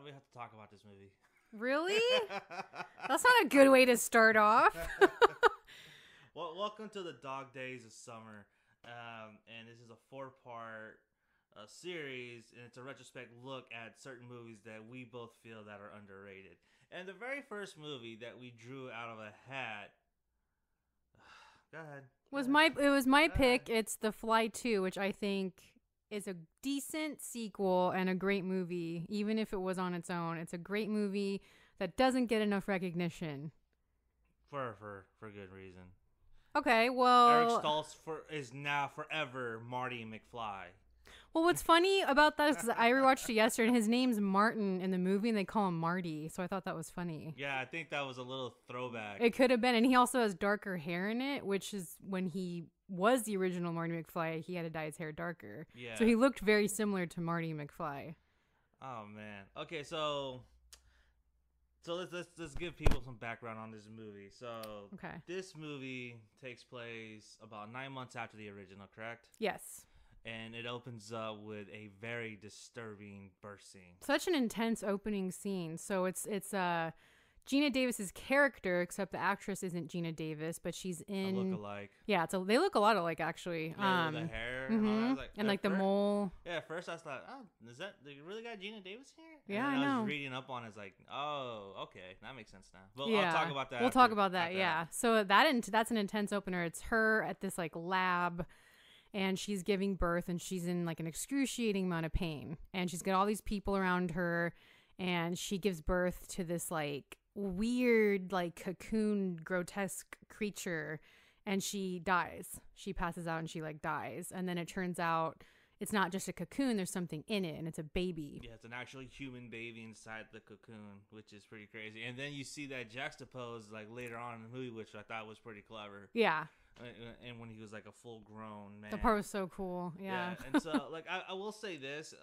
we have to talk about this movie. Really? That's not a good way to start off. Well, welcome to the Dog Days of Summer. And this is a 4-part series, and it's a retrospect look at certain movies that we both feel that are underrated. And the very first movie that we drew out of a hat. Go ahead. It was my pick. It's The Fly 2, which I think is a decent sequel and a great movie, even if it was on its own. It's a great movie that doesn't get enough recognition. For good reason. Okay, well... Eric Stoltz is now forever Marty McFly. Well, what's funny about that is because I rewatched it yesterday, and his name's Martin in the movie, and they call him Marty, so I thought that was funny. Yeah, I think that was a little throwback. It could have been, and he also has darker hair in it, which is when he was the original Marty McFly, he had to dye his hair darker. Yeah. So he looked very similar to Marty McFly. Oh, man. Okay, so let's give people some background on this movie. So Okay. This movie takes place about 9 months after the original, correct? Yes. And it opens up with a very disturbing birth scene. Such an intense opening scene. So it's Gina Davis's character, except the actress isn't Gina Davis, but she's in A look-alike. Yeah, they look a lot alike actually. Yeah, the hair and all that. I was like, and like the first, mole. Yeah, at first I was like, oh, is that they really got Gina Davis here? Yeah, and then I know. was reading up on it, it's like, oh, okay, that makes sense now. But Yeah. I'll talk about that. We'll talk about that. after Yeah. So that's an intense opener. It's her at this like lab, and she's giving birth, and she's in like an excruciating amount of pain, and she's got all these people around her, and she gives birth to this like weird like cocoon grotesque creature, and she dies. She passes out and she like dies, and then it turns out it's not just a cocoon, there's something in it, and it's a baby. Yeah, it's an actually human baby inside the cocoon, which is pretty crazy. And then you see that juxtaposed like later on in the movie, which I thought was pretty clever. Yeah. And when he was like a full grown man. The part was so cool. Yeah. And so like I will say this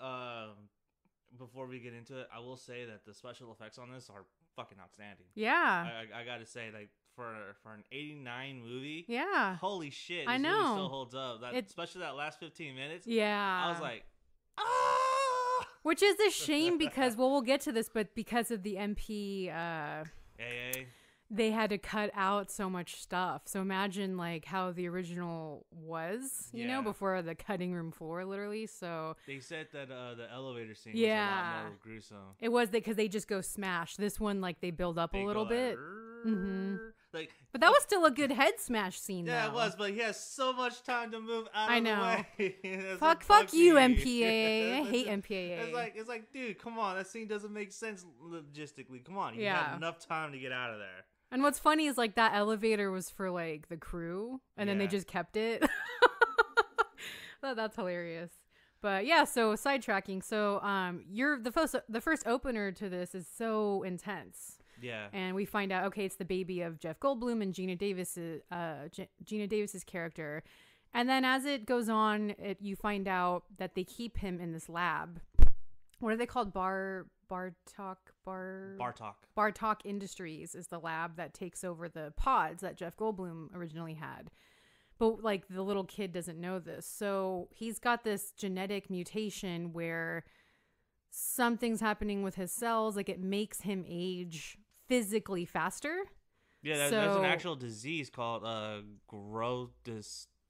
before we get into it, I will say that the special effects on this are fucking outstanding. Yeah. I gotta say, like for an '89 movie, Yeah. holy shit, I this know. movie still holds up. Especially that last 15 minutes. Yeah. I was like, ah. Which is a shame because, well, we'll get to this, but because of the MP, AA. they had to cut out so much stuff. So imagine like how the original was, you know, Yeah. before the cutting room floor, literally. So They said that the elevator scene Yeah. was a lot more gruesome. it was because they just go smash. This one, like they build up They a little go bit. Like, But that was still a good head smash scene, yeah, though. it was, but he has so much time to move out I of know. the way. It's Fuck like, you, me. MPAA. I hate MPAA. It's like, dude, come on, that scene doesn't make sense logistically. Come on, you Yeah. had enough time to get out of there. And what's funny is like that elevator was for like the crew, and then they Yeah. just kept it. That's hilarious. But yeah, so sidetracking. So you're the first opener to this is so intense. Yeah. And we find out, okay, it's the baby of Jeff Goldblum and Gina Davis's character. And then as it goes on, you find out that they keep him in this lab. What are they called? Bartok Industries is the lab that takes over the pods that Jeff Goldblum originally had. But like the little kid doesn't know this. So he's got this genetic mutation where something's happening with his cells. Like it makes him age physically faster. Yeah, there's an actual disease called Gros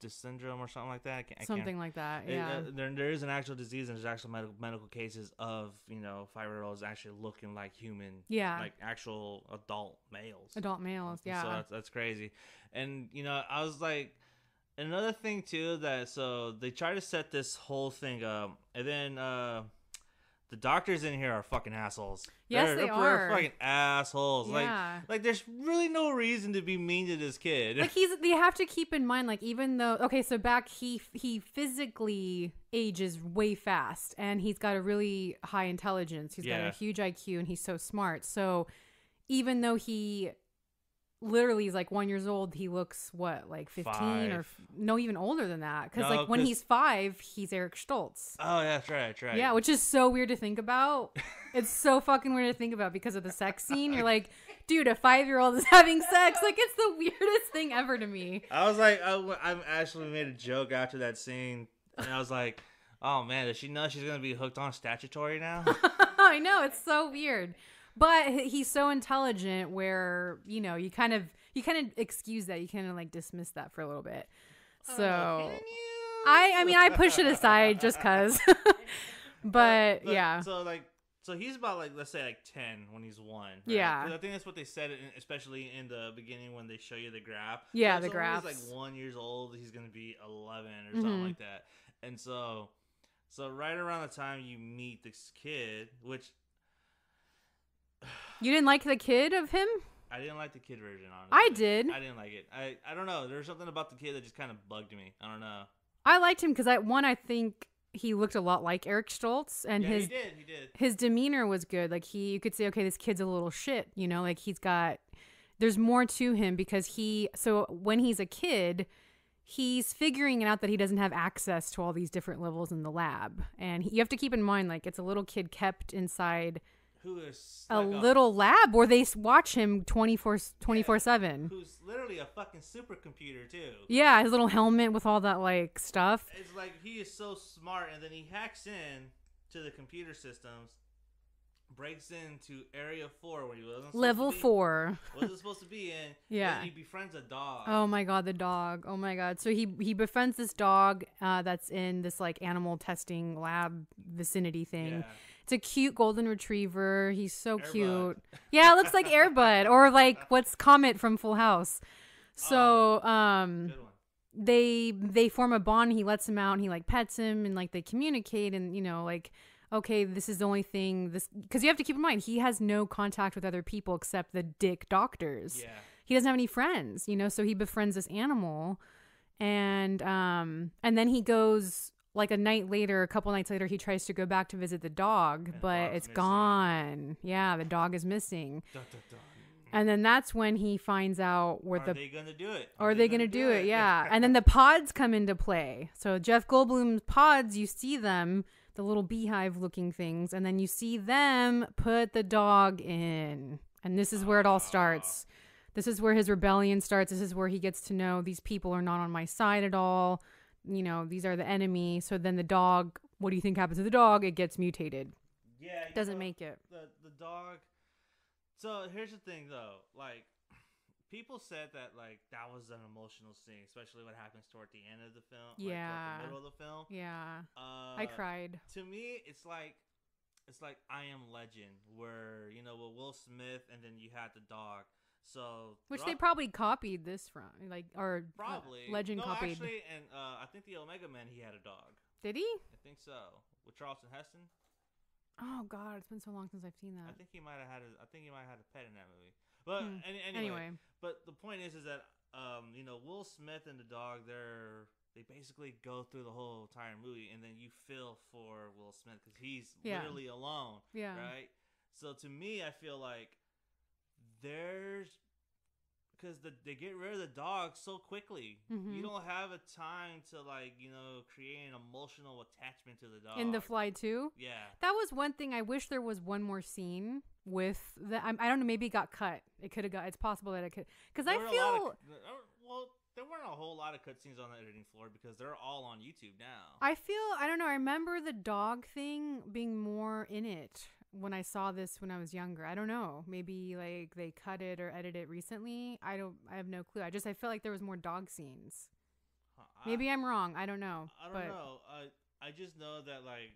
syndrome or something like that. Something like that, yeah. There is an actual disease, and there's actual medical cases of 5-year-olds actually looking like human, like actual adult males. Yeah. So that's crazy. And I was like, another thing too so they try to set this whole thing up, and then the doctors in here are fucking assholes. Yes, they are. They're fucking assholes. Yeah. Like there's really no reason to be mean to this kid. Like they have to keep in mind, like even though, okay, so back he physically ages way fast, and he's got a really high intelligence. He's got a huge IQ, and he's so smart. So even though he literally is like 1 year old, he looks like 15 5. or no, even older than that, because No, like when he's 5 he's Eric Stoltz. Oh yeah, that's right. Yeah, which is so weird to think about. It's so fucking weird to think about because of the sex scene. You're like, dude, a 5-year-old is having sex. Like, it's the weirdest thing ever to me. I was like, I actually made a joke after that scene, and I was like, oh man, does she know she's gonna be hooked on statutory now? I know. It's so weird. But he's so intelligent where, you know, you kind of excuse that. You kind of like dismiss that for a little bit. So Can you? I mean, I push it aside just cause. but yeah. So he's about like, let's say like 10 when he's 1. Right? Yeah. 'Cause I think that's what they said, especially in the beginning when they show you the graph. Yeah, so the graphs. When he's like 1 years old, he's gonna be 11 or Mm-hmm. something like that. And so right around the time you meet this kid, which You didn't like the kid of him? I didn't like the kid version, honestly. I did. I didn't like it. I don't know. There was something about the kid that just kind of bugged me. I don't know. I liked him because I think he looked a lot like Eric Stoltz, and Yeah, his he did. his demeanor was good. Like you could say, okay, this kid's a little shit, you know, like there's more to him because so when he's a kid, he's figuring out that he doesn't have access to all these different levels in the lab. And you have to keep in mind, like, it's a little kid kept inside Who is a like little lab where they watch him 24/7. Who's literally a fucking supercomputer too. Yeah, his little helmet with all that like stuff. It's like he is so smart, and then he hacks in to the computer systems, breaks into Area 4 where he wasn't Level 4. wasn't supposed to be in. Yeah. And he befriends a dog. Oh my god, the dog. Oh my god. So he befriends this dog that's in this like animal testing lab vicinity thing. Yeah. It's a cute golden retriever. He's so Air cute. Bud. Yeah, it looks like Air Bud or like what's Comet from Full House. So Good one. they form a bond. He lets him out and he like pets him and like they communicate and you know like okay, this is the only thing because you have to keep in mind he has no contact with other people except the dick doctors. Yeah. He doesn't have any friends, you know, so he befriends this animal and then he goes like a couple nights later he tries to go back to visit the dog, And but dog's it's missing. gone. Yeah, the dog is missing. Dun, dun, dun. And then that's when he finds out where Are they gonna do it? are they going to do it? Yeah. And then the pods come into play. So Jeff Goldblum's pods, you see them, the little beehive looking things, and then you see them put the dog in. And this is where it all starts. This is where his rebellion starts. This is where he gets to know these people are not on my side at all. You know, these are the enemy. So then the dog, what do you think happens to the dog? It gets mutated. Yeah. Doesn't make it. The dog. So here's the thing, though. Like, people said that like that was an emotional scene, especially what happens toward the end of the film. Yeah. Like, the middle of the film. Yeah. I cried. To me, it's like I Am Legend, where you know with Will Smith, and then you had the dog. So Which they probably copied this from, like, or probably Legend no, copied. actually, and I think the Omega Man he had a dog. Did he? I think so with Charlton Heston. Oh God, it's been so long since I've seen that. I think he might have had a pet in that movie. But anyway, but the point is that you know Will Smith and the dog they basically go through the whole entire movie, and then you feel for Will Smith because he's literally alone. Yeah. Right. So to me, I feel like because they get rid of the dog so quickly. Mm-hmm. You don't have a time to like you know create an emotional attachment to the dog. In The Fly 2? Yeah. That was one thing. I wish there was one more scene with the. I don't know. Maybe it got cut. It could have got. It's possible that it could. Because I feel. There weren't a whole lot of cutscenes on the editing floor because they're all on YouTube now. I don't know. I remember the dog thing being more in it when I saw this when I was younger. I don't know. Maybe like they cut it or edited it recently. I have no clue. I feel like there was more dog scenes. Maybe I'm wrong. I don't know. I don't know. I just know that like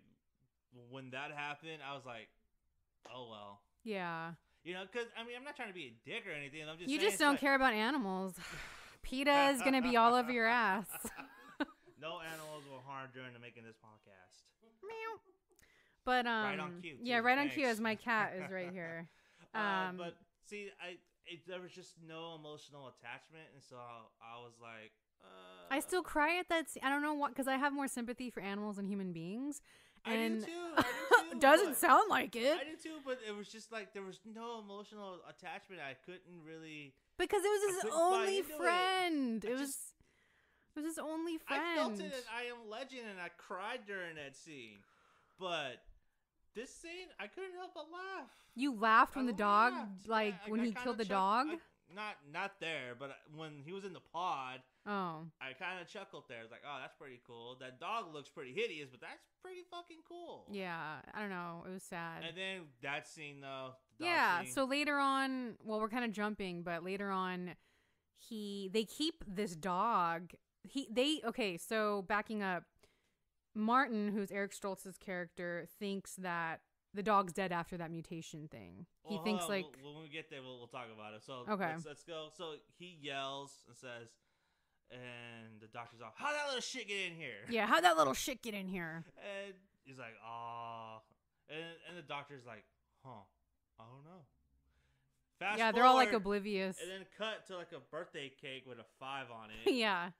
when that happened, I was like, oh well. Yeah. You know, because I mean, I'm not trying to be a dick or anything. I'm just you saying just don't care about animals. PETA is gonna be all over your ass. No animals were harmed during the making this podcast. Meow. But right on cue. Yeah, too. right Thanks. on cue as my cat is right here. But see, there was just no emotional attachment, and so I was like, I still cry at that scene. I don't know what, because I have more sympathy for animals than human beings. And I do too. Doesn't sound like it. I did too, but it was just like there was no emotional attachment. I couldn't really because it was his only friend. It was his only friend. I felt it in I Am Legend, and I cried during that scene. But this scene, I couldn't help but laugh. You laughed when the dog, laughed. like Yeah, when I he kinda killed the chucked- dog. not there, but when he was in the pod, Oh. I kind of chuckled there. I was like, oh, that's pretty cool. That dog looks pretty hideous, but that's pretty fucking cool. Yeah, I don't know. It was sad. And then that scene, though. The dog Yeah, scene, so later on, well, we're kind of jumping, but later on, they keep this dog. Okay, so backing up, Martin, who's Eric Stoltz's character, thinks that the dog's dead after that mutation thing. He well, thinks hold on, like, when we get there, we'll talk about it. So Okay. let's go. So he yells and says, and the doctor's off. How'd that little shit get in here? yeah, how'd that little shit get in here? And he's like, "Aw," and the doctor's like, "Huh, I don't know." Fast Yeah, they're all like forward, oblivious. and then cut to like a birthday cake with a 5 on it. Yeah,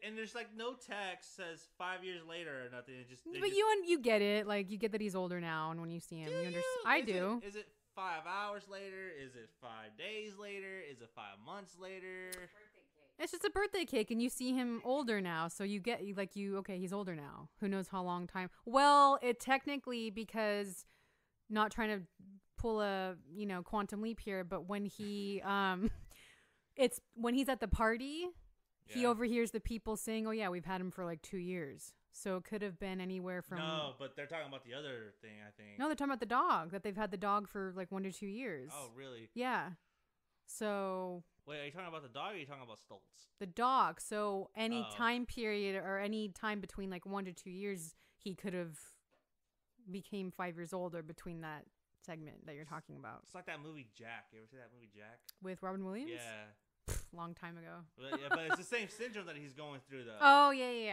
and there's like no text says 5 years later or nothing. It just they but just, you get it. Like you get that he's older now, and when you see him, you understand. I do. Is it 5 hours later? Is it 5 days later? Is it 5 months later? It's just a birthday cake, and you see him older now, so you get okay, he's older now. Who knows how long time? Well, it technically, because not trying to pull a quantum leap here, but when he it's when he's at the party, he Yeah. overhears the people saying, "Oh yeah, we've had him for like 2 years." So it could have been anywhere from No, but they're talking about the other thing. I think. No, they're talking about the dog, that they've had the dog for like 1 to 2 years. Oh, really? Yeah. So Wait, are you talking about the dog or are you talking about Stoltz? the dog. So any Oh. time period or any time between like 1 to 2 years, he could have became 5 years older between that segment that you're talking about It's like that movie Jack. You ever see that movie Jack? with Robin Williams. Yeah. Long time ago. But it's the same syndrome that he's going through, though. Oh yeah. He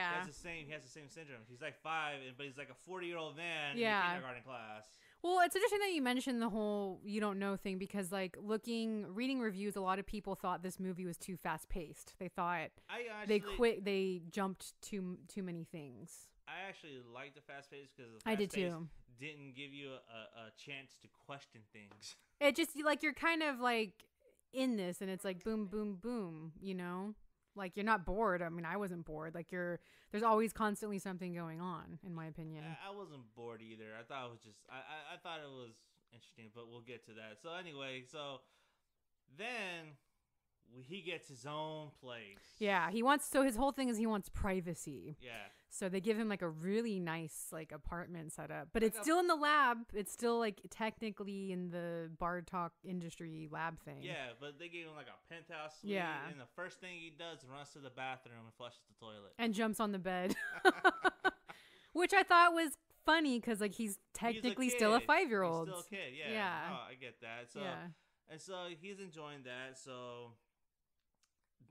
has the same syndrome. He's like 5, but he's like a 40-year-old man Yeah. in a kindergarten class. Well, it's interesting that you mentioned the whole you don't know thing because like reading reviews, a lot of people thought this movie was too fast paced. They thought they jumped too many things. I actually like the fast pace because I did too. Didn't give you a chance to question things. It just like you're kind of like in this, and it's like boom, boom, boom. Like you're not bored. I mean, I wasn't bored. Like there's always constantly something going on, in my opinion. I wasn't bored either. I thought it was just I thought it was interesting, but we'll get to that. So anyway, then he gets his own place. Yeah, his whole thing is he wants privacy. Yeah. So they give him like a really nice like apartment setup, but it's still in the lab. It's still like technically in the Bartok industry lab thing. Yeah, but they gave him like a penthouse suite. Yeah. And the first thing he does is runs to the bathroom and flushes the toilet. And jumps on the bed. Which I thought was funny because like he's technically still a 5-year-old. He's still a kid, yeah. Yeah. Oh, I get that. So yeah. and so he's enjoying that. So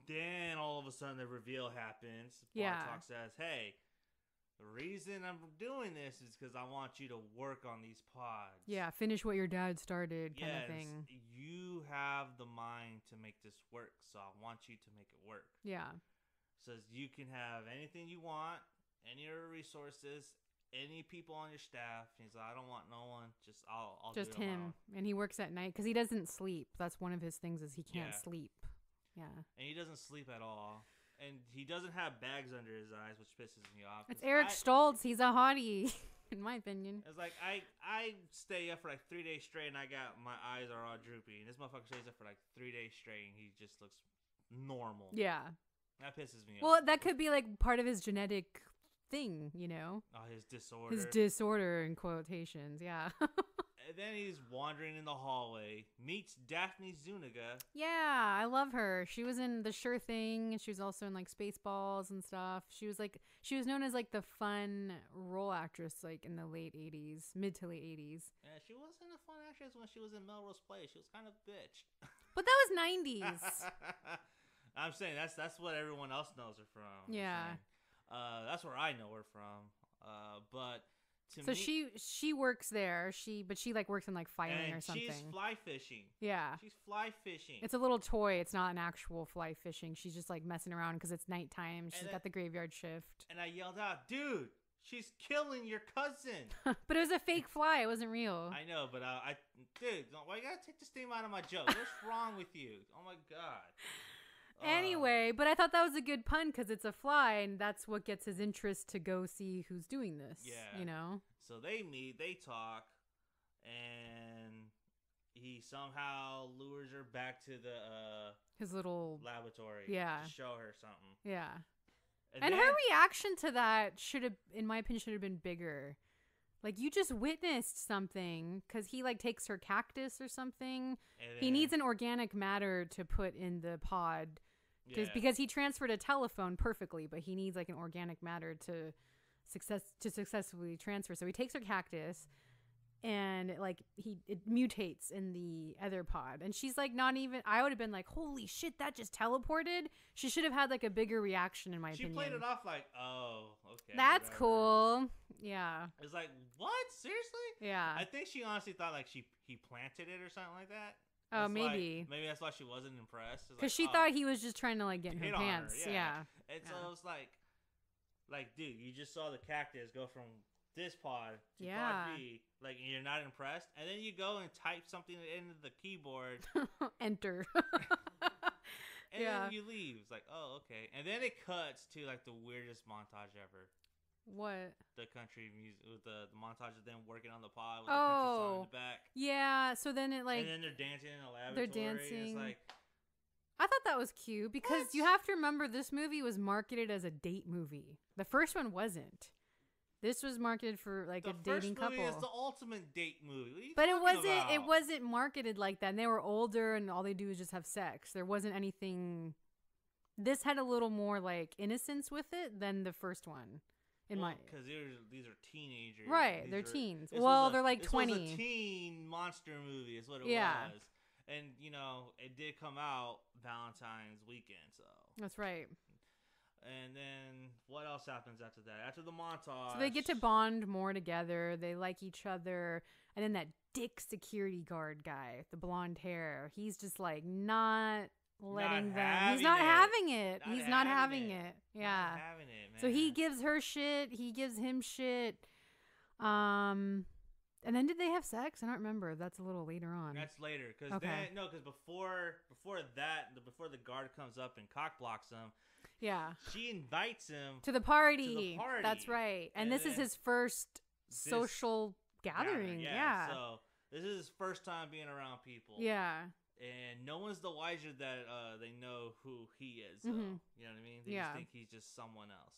then all of a sudden the reveal happens. Yeah. Bartok says, "Hey, the reason I'm doing this is because I want you to work on these pods. Yeah, finish what your dad started kind of thing. You have the mind to make this work, so I want you to make it work." Yeah. Says you can have anything you want, any of your resources, any people on your staff. He's like, "I don't want no one. I'll just do it on my him." own." And he works at night because he doesn't sleep. That's one of his things is he can't Yeah. sleep. Yeah. And he doesn't sleep at all. And he doesn't have bags under his eyes, which pisses me off. It's 'cause Eric Stoltz. He's a hottie, in my opinion. It's like I stay up for like 3 days straight, and my eyes are all droopy. And this motherfucker stays up for like 3 days straight, and he just looks normal. Yeah. That pisses me off. Well, that could be like part of his genetic thing, Oh, his disorder. His disorder in quotations, yeah. And then he's wandering in the hallway, meets Daphne Zuniga. Yeah, I love her. She was in The Sure Thing, and she was also in like Spaceballs and stuff. She was known as like the fun role actress like in the late 80s, mid to late 80s. Yeah, she wasn't a fun actress when she was in Melrose Place. She was kind of a bitch. But that was 90s. I'm saying that's what everyone else knows her from. Yeah. That's where I know her from. But to So me, she works there. She like works in like filing or something. she's fly fishing. Yeah. She's fly fishing. It's a little toy. It's not an actual fly fishing. She's just like messing around because it's nighttime. She's got the graveyard shift. And I yelled out, "Dude, she's killing your cousin!" But it was a fake fly. It wasn't real. I know, but dude, why you gotta take the steam out of my joke? What's wrong with you? Oh my god. Anyway, but I thought that was a good pun because it's a fly, and that's what gets his interest to go see who's doing this. Yeah. You know? So they meet, they talk, and he somehow lures her back to the His little laboratory. Yeah. To show her something. yeah. And then, her reaction to that should have, in my opinion, should have been bigger. Like, you just witnessed something, because he, like, takes her cactus or something. He needs an organic matter to put in the pod. Because he transferred a telephone perfectly, but he needs, like, an organic matter to successfully transfer. So he takes her cactus, and it mutates in the other pod, and she's like, not even, I would have been like, holy shit, that just teleported. She should have had like a bigger reaction, in my opinion. She played it off like, oh, okay, that's whatever. cool. Yeah, it's like, what, seriously? Yeah, I think she honestly thought like he planted it or something like that. Oh, maybe. Maybe that's why she wasn't impressed. Because she thought he was just trying to like get in her pants. Yeah. And so it was like, dude, you just saw the cactus go from this pod to pod B. Like, you're not impressed, and then you go and type something into the keyboard. Enter. And then you leave. It's like, oh, okay. And then it cuts to like the weirdest montage ever. What? The country music with the montage of them working on the pod with the country song in the back. Yeah. So then it like. And then they're dancing in a laboratory. They're dancing. It's like. I thought that was cute because you have to remember this movie was marketed as a date movie. The first one wasn't. This was marketed for like a dating couple. The first movie is the ultimate date movie. But it wasn't marketed like that. And they were older and all they do is just have sex. There wasn't anything. This had a little more like innocence with it than the first one. Because these are teenagers. Right, they're teens. Well, they're like 20. This was a teen monster movie is what it was. And, you know, it did come out Valentine's weekend, so. That's right. And then what else happens after that? After the montage. So they get to bond more together. They like each other. And then that dick security guard guy, the blonde hair, he's just like not letting them. He's not having it. He's not having it. Yeah. Not having it, man. So he gives her shit. He gives him shit. And then did they have sex? I don't remember. That's a little later on. That's later. Because before the guard comes up and cock blocks him, she invites him to the party. That's right. And this is his first social gathering. Yeah. So this is his first time being around people. Yeah. And no one's the wiser that they know who he is. So, Mm-hmm. You know what I mean? They just think he's just someone else.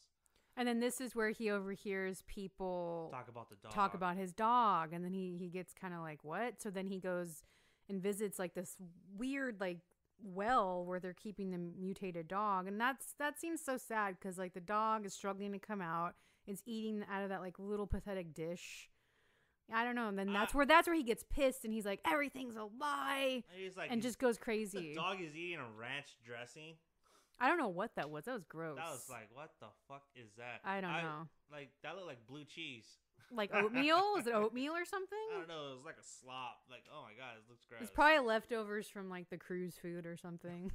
And then this is where he overhears people talk about the dog. Talk about his dog. And then he gets kind of like, what? So then he goes and visits like this weird like well where they're keeping the mutated dog. And that seems so sad because like the dog is struggling to come out. It's eating out of that like little pathetic dish. I don't know. And then that's where he gets pissed and he's like, everything's a lie. He's like, and just goes crazy. The dog is eating a ranch dressing. I don't know what that was. That was gross. That was like, what the fuck is that? I don't know. Like, that looked like blue cheese. Like oatmeal? Was it oatmeal or something? I don't know. It was like a slop. Like, oh my God, it looks gross. It's probably leftovers from like the cruise food or something.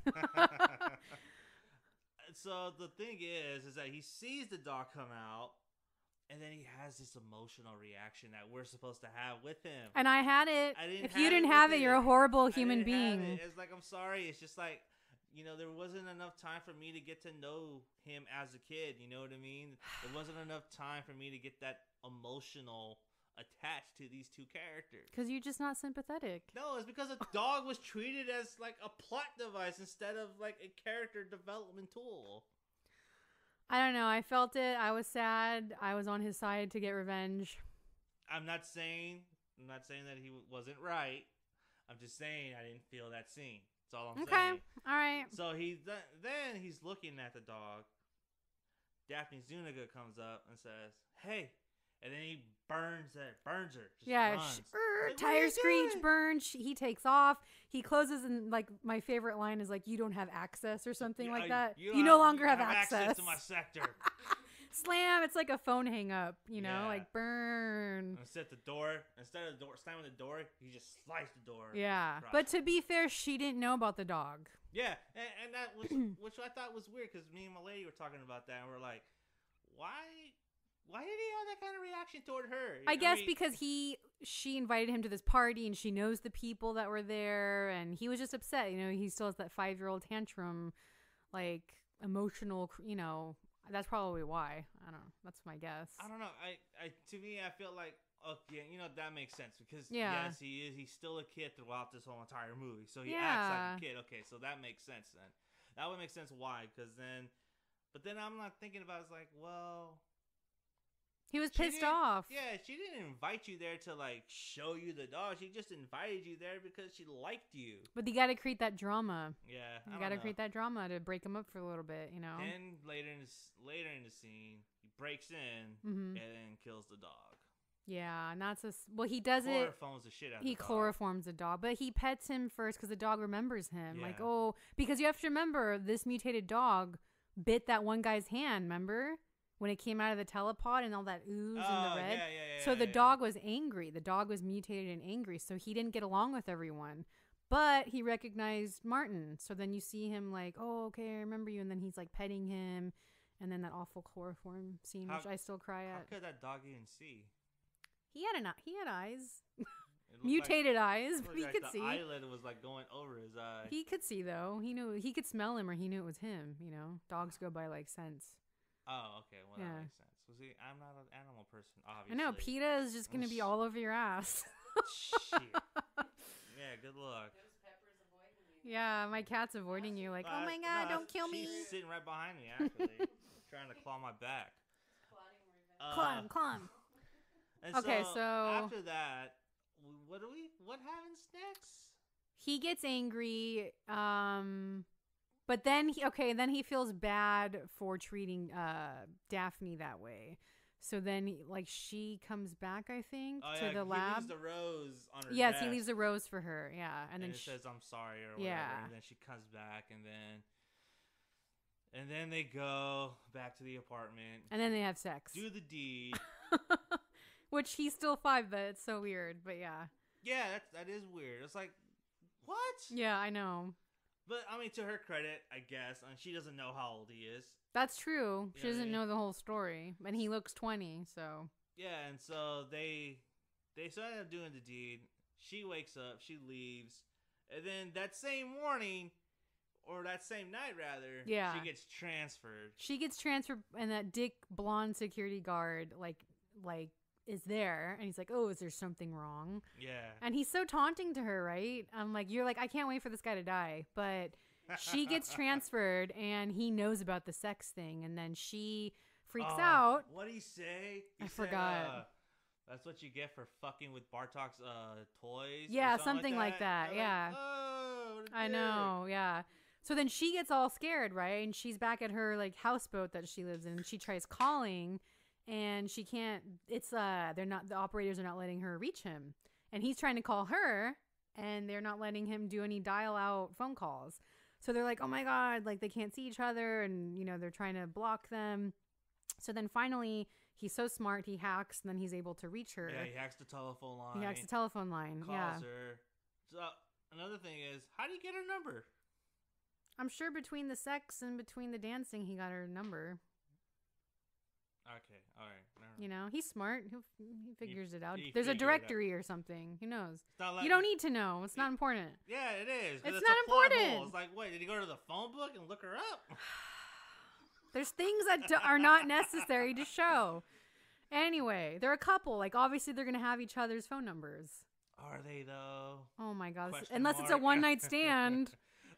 So the thing is that he sees the dog come out. And then he has this emotional reaction that we're supposed to have with him. And I had it. If you didn't have it, you're a horrible human being. It's like, I'm sorry. It's just like, you know, there wasn't enough time for me to get to know him as a kid. You know what I mean? There wasn't enough time for me to get that emotional attached to these two characters. Because you're just not sympathetic. No, it's because a dog was treated as like a plot device instead of like a character development tool. I don't know. I felt it. I was sad. I was on his side to get revenge. I'm not saying that he wasn't right. I'm just saying I didn't feel that scene. That's all I'm saying. All right. So then he's looking at the dog. Daphne Zuniga comes up and says, "Hey," and then he burns her. Runs. Like, tire screech, burn. He takes off. He closes, and like my favorite line is like, "You don't have access" or something like that. You no longer have access to my sector. Slam! It's like a phone hang up, you know, like burn. Instead of slamming the door, he just sliced the door. Yeah, but to be fair, she didn't know about the dog. Yeah, and that was which I thought was weird because me and my lady were talking about that, and we're like, why did he have that kind of reaction toward her? I guess because she invited him to this party and she knows the people that were there and he was just upset. You know, he still has that 5-year-old tantrum, like emotional, you know, that's probably why. I don't know. That's my guess. I don't know. To me, I feel like Okay, that makes sense because Yeah. yes, he is. He's still a kid throughout this whole entire movie, so he Yeah. acts like a kid. Okay, so that makes sense then. That would make sense why, because then, but then I'm not thinking about. It's like, well, He was she pissed didn't- off. Yeah, she didn't invite you there to like show you the dog. She just invited you there because she liked you. But you got to create that drama. Yeah, You got to create that drama to break him up for a little bit, you know? Then later in the scene, he breaks in Mm-hmm. and kills the dog. Yeah, and that's well, he does it. Chloroforms the shit out of He the dog. chloroforms the dog, but he pets him first because the dog remembers him. Like, Yeah. oh, because you have to remember this mutated dog bit that one guy's hand. Remember when it came out of the telepod and all that ooze and the red? Yeah, So the dog was angry. The dog was mutated and angry, so he didn't get along with everyone. But he recognized Martin. So then you see him like, oh, okay, I remember you. And then he's like petting him. And then that awful chloroform scene, which I still cry How at. could that dog even see? He had eyes. It looked Mutated eyes, like, but it he looked could like see. the eyelid was like going over his eye. He could see though. He knew he could smell him, or he knew it was him. You know, dogs go by like sense. Oh, okay. Well, Yeah. that makes sense. Well, see, I'm not an animal person, obviously. I know PETA is just gonna be all over your ass. Shit. Yeah, good luck. Yeah, my cat's avoiding you. Like, oh my god, don't kill me. She's sitting right behind me, actually, trying to claw my back. Claw him. And Okay, so- after that, what happens next? He gets angry. But then he feels bad for treating Daphne that way. So then she comes back, I think, to the lab. He leaves the rose on her Yes, desk, he leaves a rose for her. Yeah, and then it says "I'm sorry" or whatever. Yeah. And then she comes back, and then they go back to the apartment, and then they have sex. do the deed. Which he's still 5, but it's so weird. But yeah. Yeah, that is weird. It's like, what? Yeah, I know. But I mean, to her credit, I guess, and she doesn't know how old he is. That's true. She Yeah, doesn't yeah. know the whole story. And he looks 20, so. Yeah, and so they end up doing the deed. She wakes up, she leaves, and then that same morning, or that same night rather, Yeah. she gets transferred. She gets transferred, and that dick blonde security guard, like is there. And he's like, oh, is there something wrong? Yeah. And he's so taunting to her, right? I'm like, you're like, I can't wait for this guy to die. But she gets transferred, and he knows about the sex thing. And then she freaks out. What did he say? I forgot. That's what you get for fucking with Bartok's toys. or Yeah, something like that, I'm yeah. Oh, what a I dick. know, yeah. So then she gets all scared, right? And she's back at her like houseboat that she lives in. And she tries calling, and she can't. It's the operators are not letting her reach him, and he's trying to call her, and they're not letting him do any dial out phone calls. So they're like, oh my god, like they can't see each other, and they're trying to block them. So then finally, he's so smart, he hacks, and then he's able to reach her. Yeah, he hacks the telephone line. He hacks the telephone line. Calls Yeah, her. So another thing is, how do you get her number? I'm sure between the sex and between the dancing, he got her number. Okay, all right. Never mind. He's smart. He figures it out. he There's a figured it out. directory or something. Who knows? It's not like You don't need to know. It's not important. Yeah, it is. 'cause It's a not plot important. hole. It's like, wait, did he go to the phone book and look her up? There's things that are not necessary to show. Anyway, they're a couple. Like, obviously, they're going to have each other's phone numbers. Are they though? Oh, my God. Question Unless it's a mark. one-night stand.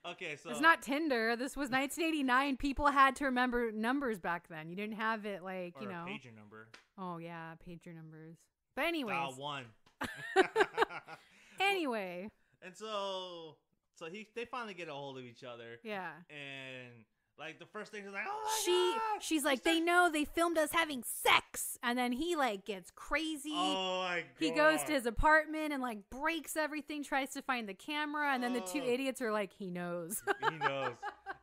Okay, so It's not Tinder. This was 1989. People had to remember numbers back then. You didn't have it like, or a pager number. Oh, yeah, pager numbers. But anyways. Dial 1. Anyway. And so they finally get a hold of each other, Yeah. and like the first thing is like, oh my god, She's like, they know they filmed us having sex. And then he like gets crazy. oh my god, He goes to his apartment and like breaks everything, tries to find the camera, and then the two Oh. idiots are like, he knows. He knows.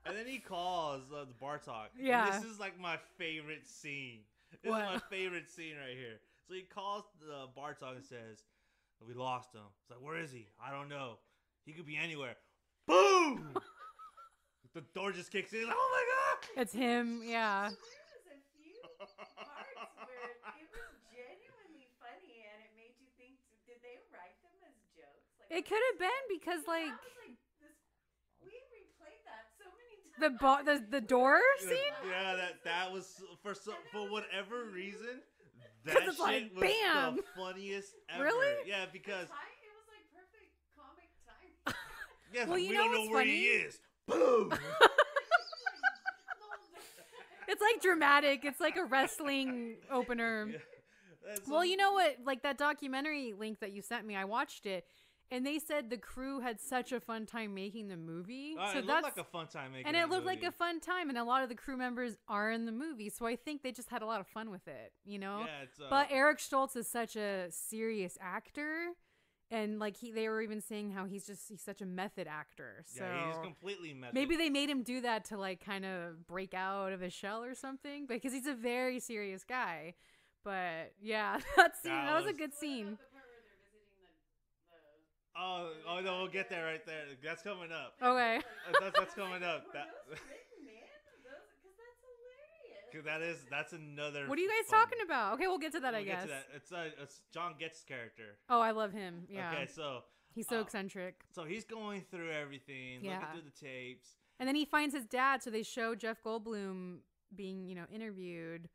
And then he calls the Bartok. Yeah. And this is like my favorite scene. This What? is my favorite scene right here. So he calls the Bartok and says, we lost him. It's like, where is he? I don't know. He could be anywhere. Boom! The door just kicks in. Like, oh my god! It's him, yeah. So there was a few parts where it was genuinely funny, and it made you think: did they write them as jokes? Like, It could have been because like that was like this. We replayed that so many times. the door scene. Yeah, that was for whatever reason, That it's shit like, was bam! the funniest ever. Really? Yeah, because It was like perfect comic time. yeah, Well, like, you we know don't know what's where funny? he is. Boom. It's like dramatic. It's like a wrestling opener. Yeah. That's Well, so- you know what? Like that documentary link that you sent me, I watched it, and they said the crew had such a fun time making the movie. Oh, so it that's looked like a fun time making and that it looked like movie. a fun time, and a lot of the crew members are in the movie. So I think they just had a lot of fun with it, you know. Yeah, it's, But Eric Stoltz is such a serious actor, and like they were even saying how he's such a method actor. So yeah, he's completely messed. maybe they made him do that to like kind of break out of his shell or something, because he's a very serious guy. But yeah, that scene, that was a good scene. The part where they're visiting the Oh no, we'll get there right there. That's coming up. Okay. That's coming up. Were That, those written in? Because that's hilarious. that's another. What are you guys fun- talking about? Okay, we'll get to that, I we'll get guess. to that. It's John Getz's character. Oh, I love him. Yeah. Okay, so He's so eccentric. so he's going through everything, Yeah. looking through the tapes. And then he finds his dad, so they show Jeff Goldblum being, interviewed.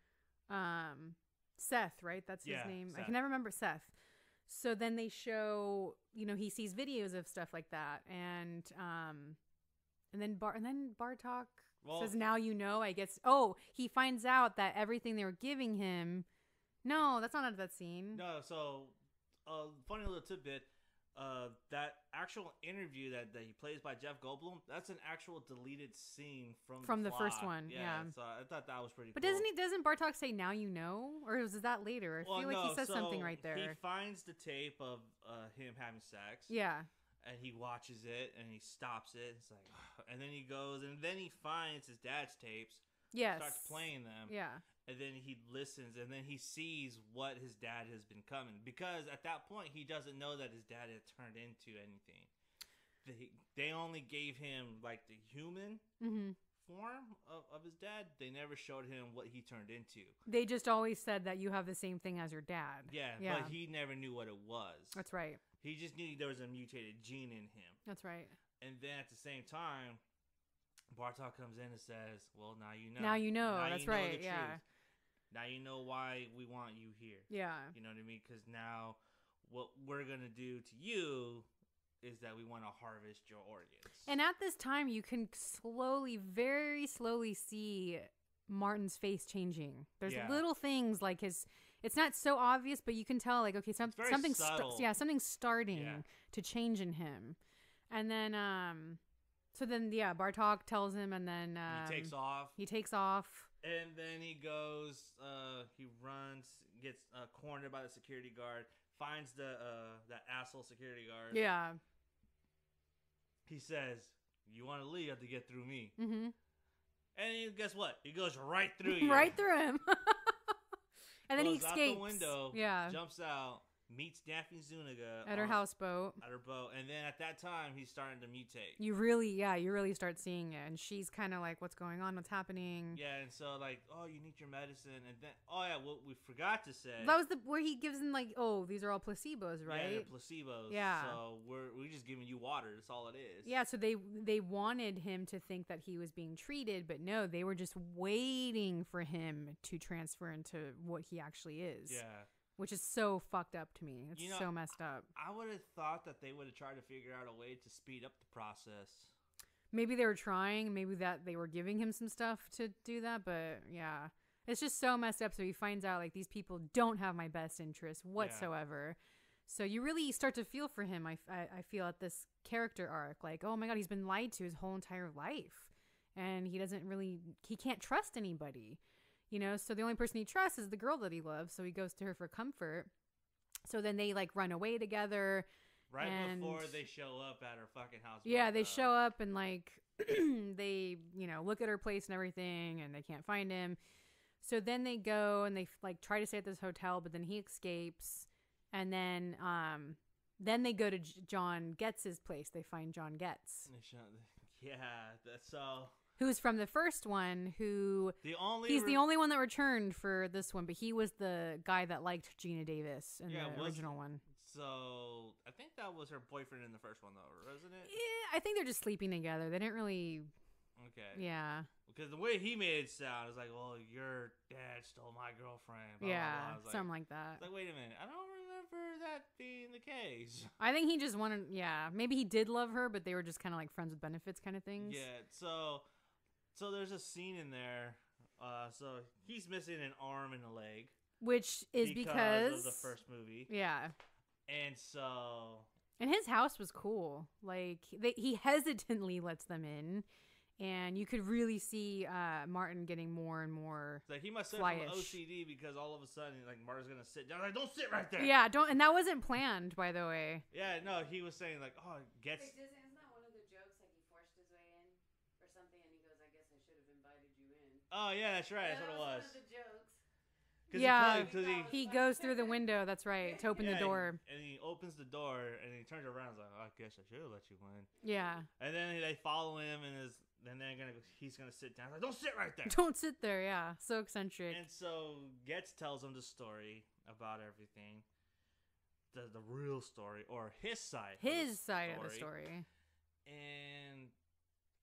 Seth, right? That's his Yeah, name. I Seth. can never remember Seth. So then they show, he sees videos of stuff like that, and then Bartok Well, says, "Now you know." I guess. Oh, he finds out that everything they were giving him. No, that's not out of that scene. no. So, funny little tidbit. That actual interview that he plays by Jeff Goldblum, that's an actual deleted scene from the first plot. one, yeah. So I thought that was pretty. But cool. doesn't Bartok say "Now you know," or is that later? I Well, feel like no, he says something so right there. He finds the tape of him having sex. Yeah. And he watches it and he stops it. It's like, and then he goes and then he finds his dad's tapes. Yes. Starts playing them. Yeah. And then he listens and then he sees what his dad has been coming, because at that point he doesn't know that his dad had turned into anything. They only gave him like the human Mm-hmm. form of his dad. They never showed him what he turned into. They just always said that you have the same thing as your dad. Yeah, Yeah. but he never knew what it was. That's right. He just knew there was a mutated gene in him. That's right. And then at the same time, Bartok comes in and says, "Well, now you know. Now you know. Now That's you know right. the Yeah. truth. Now you know why we want you here. Yeah. You know what I mean? Because now what we're gonna do to you is that we want to harvest your organs." And at this time, you can very slowly see Martin's face changing. There's Yeah. little things like it's not so obvious, but you can tell like, okay, very something's subtle. something's starting Yeah. to change in him. And then, Bartok tells him, and then he takes off, He takes off. and then he goes. He runs, gets cornered by the security guard, finds that asshole security guard. Yeah. He says, "You want to leave? You have to get through me." Mm-hmm. And guess what? He goes right through you. Right through him. And then he Goes out escapes. the window, Yeah. jumps out, meets Daphne Zuniga At her houseboat. at her boat, and then at that time he's starting to mutate. You really start seeing it, and she's kind of like, "What's going on? What's happening?" Yeah, and so like, oh, you need your medicine, and then what we forgot to say. That was where he gives them like, "Oh, these are all placebos, Yeah, right?" they're placebos. Yeah. So we're just giving you water. That's all it is. Yeah, so they wanted him to think that he was being treated, but no, they were just waiting for him to transfer into what he actually is. Yeah. Which is so fucked up to me. It's You know, so messed up. I would have thought that they would have tried to figure out a way to speed up the process. Maybe they were trying, maybe that they were giving him some stuff to do that, but yeah. It's just so messed up. So he finds out like these people don't have my best interest whatsoever. So you really start to feel for him. I feel at this character arc, like, oh my God, he's been lied to his whole entire life. And he can't trust anybody, So the only person he trusts is the girl that he loves. So he goes to her for comfort. So then they like run away together. Right And- before they show up at her fucking house. Yeah, they show up and like they, look at her place and everything, and they can't find him. So then they go and they like try to stay at this hotel, but then he escapes. And then they go to John Getz's place. They find John Getz, Yeah, that's so. who's from the first one. He's the only one that returned for this one, but he was the guy that liked Gina Davis in the original one. So I think that was her boyfriend in the first one, though, wasn't it? Yeah, I think they're just sleeping together. They didn't really. okay. Yeah. Because the way he made it sound is like, well, your dad stole my girlfriend. Blah, blah, Yeah. blah. I was like, Something like that. it's like, wait a minute. I don't remember that being the case. I think he just wanted, yeah, maybe he did love her, but they were just kind of like friends with benefits kind of things. Yeah, so there's a scene in there. So he's missing an arm and a leg. Which is because of the first movie. Yeah. And so... And his house was cool. Like, he hesitantly lets them in. And you could really see Martin getting more and more like he must have flyish. from OCD because all of a sudden, like, Martin's going to sit down. Like, don't sit right there. Yeah, don't. And that wasn't planned, by the way. Yeah, no, he was saying, like, oh, gets... Wait, isn't that one of the jokes? Like he forced his way in or something, and he goes, "I guess I should have invited you in." Oh, yeah, that's right. Yeah, That's what it that was. one of the jokes. Yeah, He He goes through the window. That's right. To open the door. And he opens the door, and he turns around and is like, oh, I guess I should have let you in. Yeah. And then they follow him, and he's gonna sit down. Like, don't sit right there. Don't sit there. Yeah. So eccentric. And so Getz tells him the story about everything, the real story, or his side. His side of the story. And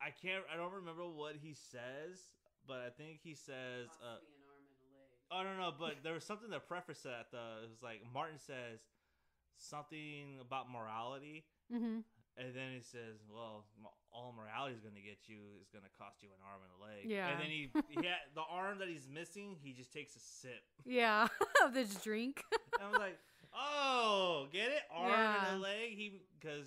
I don't remember what he says, but I think he says, Possibly an arm and a leg. I don't know, but there was something that prefaced that. It was like Martin says something about morality. Mm-hmm. And then he says, well, all morality is going to get you is going to cost you an arm and a leg. Yeah. And then the arm that he's missing, he just takes a sip. Yeah. Of this drink. And I was like, oh, get it? Arm Yeah. and a leg? Because,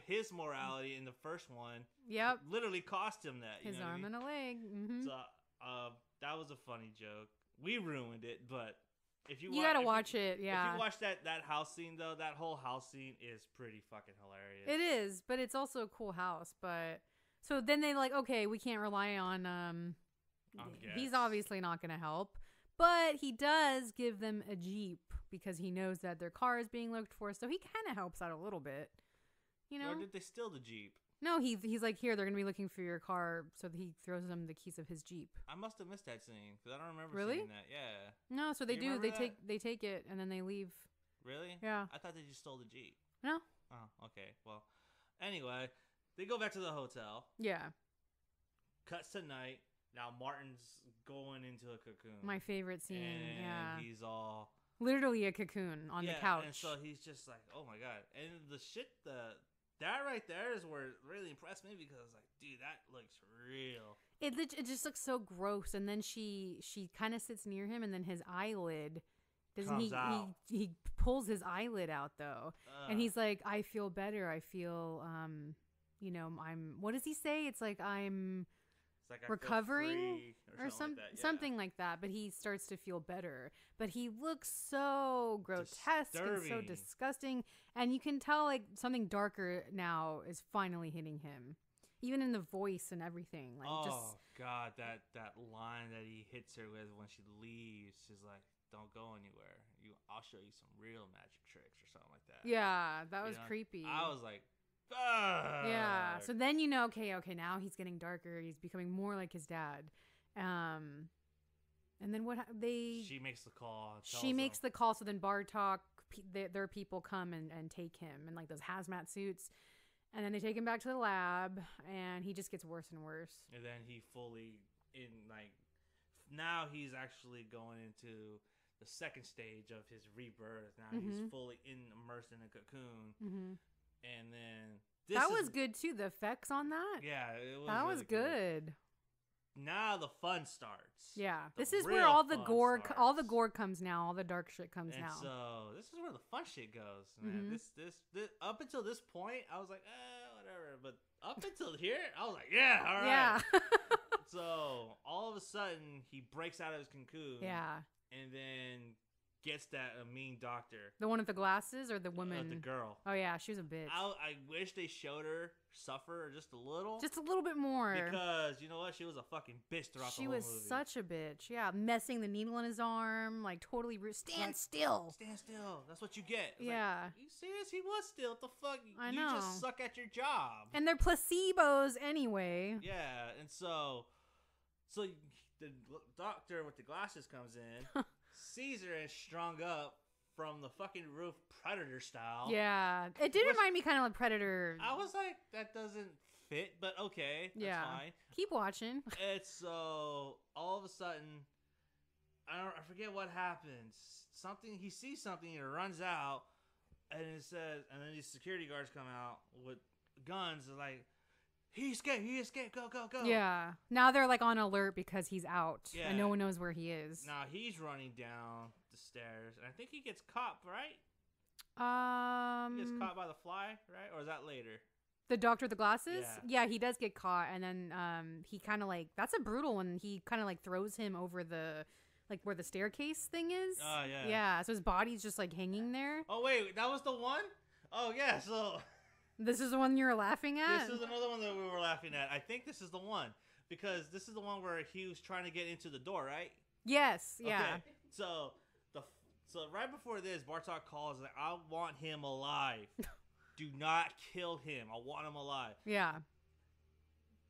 his morality in the first one Yep. literally cost him that. His arm and a leg. Mm-hmm. So that was a funny joke. We ruined it, but... You gotta watch it, yeah. If you watch that house scene, though, that whole house scene is pretty fucking hilarious. It is, but it's also a cool house. But so then they like, okay, we can't rely on. He's obviously not gonna help, but he does give them a Jeep because he knows that their car is being looked for. So he kind of helps out a little bit, Or did they steal the Jeep? No, he's like, here, they're gonna be looking for your car, so he throws them the keys of his Jeep. I must have missed that scene because I don't remember Really? seeing that. Yeah. No, so they You do. remember They that? take it and then they leave. Really? Yeah. I thought they just stole the Jeep. No. Oh, okay. Well, anyway, they go back to the hotel. Yeah. Cuts to night. Now Martin's going into a cocoon. My favorite scene. And yeah. he's all Literally a cocoon on the couch. And so he's just like, oh my god. And that right there is where it really impressed me because I was like, dude, that looks real. It just looks so gross. And then she kind of sits near him, and then his eyelid Comes out. He pulls his eyelid out though, and he's like, I feel better. I feel I'm. What does he say? It's like I'm. It's like I recovering feel free or something like that. Yeah. Something like that, but he starts to feel better. But he looks so grotesque and so Disturbing. disgusting, and you can tell like something darker now is finally hitting him, even in the voice and everything. Like, god, that line that he hits her with when she leaves, she's like, "Don't go anywhere. I'll show you some real magic tricks or something like that." Yeah, that was creepy. I was like, fuck. Yeah. So then okay, now he's getting darker. He's becoming more like his dad. And then She makes the call. She makes the call. So then Bartok, their people come and take him in like those hazmat suits, and then they take him back to the lab, and he just gets worse and worse. And then he now he's actually going into the second stage of his rebirth. Now he's fully immersed in a cocoon. Mm-hmm. And then that was good too. The effects on that. Yeah, it was. That was really good. Now the fun starts. Yeah, The this is real where all the fun gore, starts. all the gore comes now. All the dark shit comes And now. so this is where the fun shit goes, man. This up until this point, I was like, whatever. But up until here, I was like, yeah, all right. Yeah. So all of a sudden, he breaks out of his cocoon. Yeah. And then gets that mean doctor. The one with the glasses or the woman? The girl. Oh yeah, she was a bitch. I wish they showed her suffer just a little. Just a little bit more. Because you know what, she was a fucking bitch throughout the She whole movie. was such a bitch. Yeah, messing the needle in his arm, like totally rude. Stand still. Stand still. That's what you get. It's Yeah. Like, you serious? He was still. What the fuck? I You know. just suck at your job. And they're placebos anyway. Yeah, and so the doctor with the glasses comes in, sees her and strung up from the fucking roof, Predator style. Yeah, it did remind me kind of like Predator. I was like, that doesn't fit, but okay, that's Yeah. fine. Keep watching. It's so all of a sudden, I forget what happens. Something he sees something, he runs out, and it says, and then these security guards come out with guns. They're like, he escaped, go, go, go. Yeah. Now they're like on alert because he's out Yeah. and no one knows where he is. Now he's running down the stairs, and I think he gets caught, right? He gets caught by the fly, right? Or is that later? The doctor with the glasses? Yeah. Yeah, he does get caught, and then he kind of like, that's a brutal one. He kind of like throws him over the, like where the staircase thing is. Oh, yeah. Yeah, so his body's just like hanging there. Oh, wait, that was the one? Oh, yeah, so This is the one you're laughing at? this is another one that we were laughing at. I think this is the one, because this is the one where he was trying to get into the door, right? Yes, yeah. Okay, so right before this, Bartok calls like, I want him alive. Do not kill him. I want him alive. Yeah.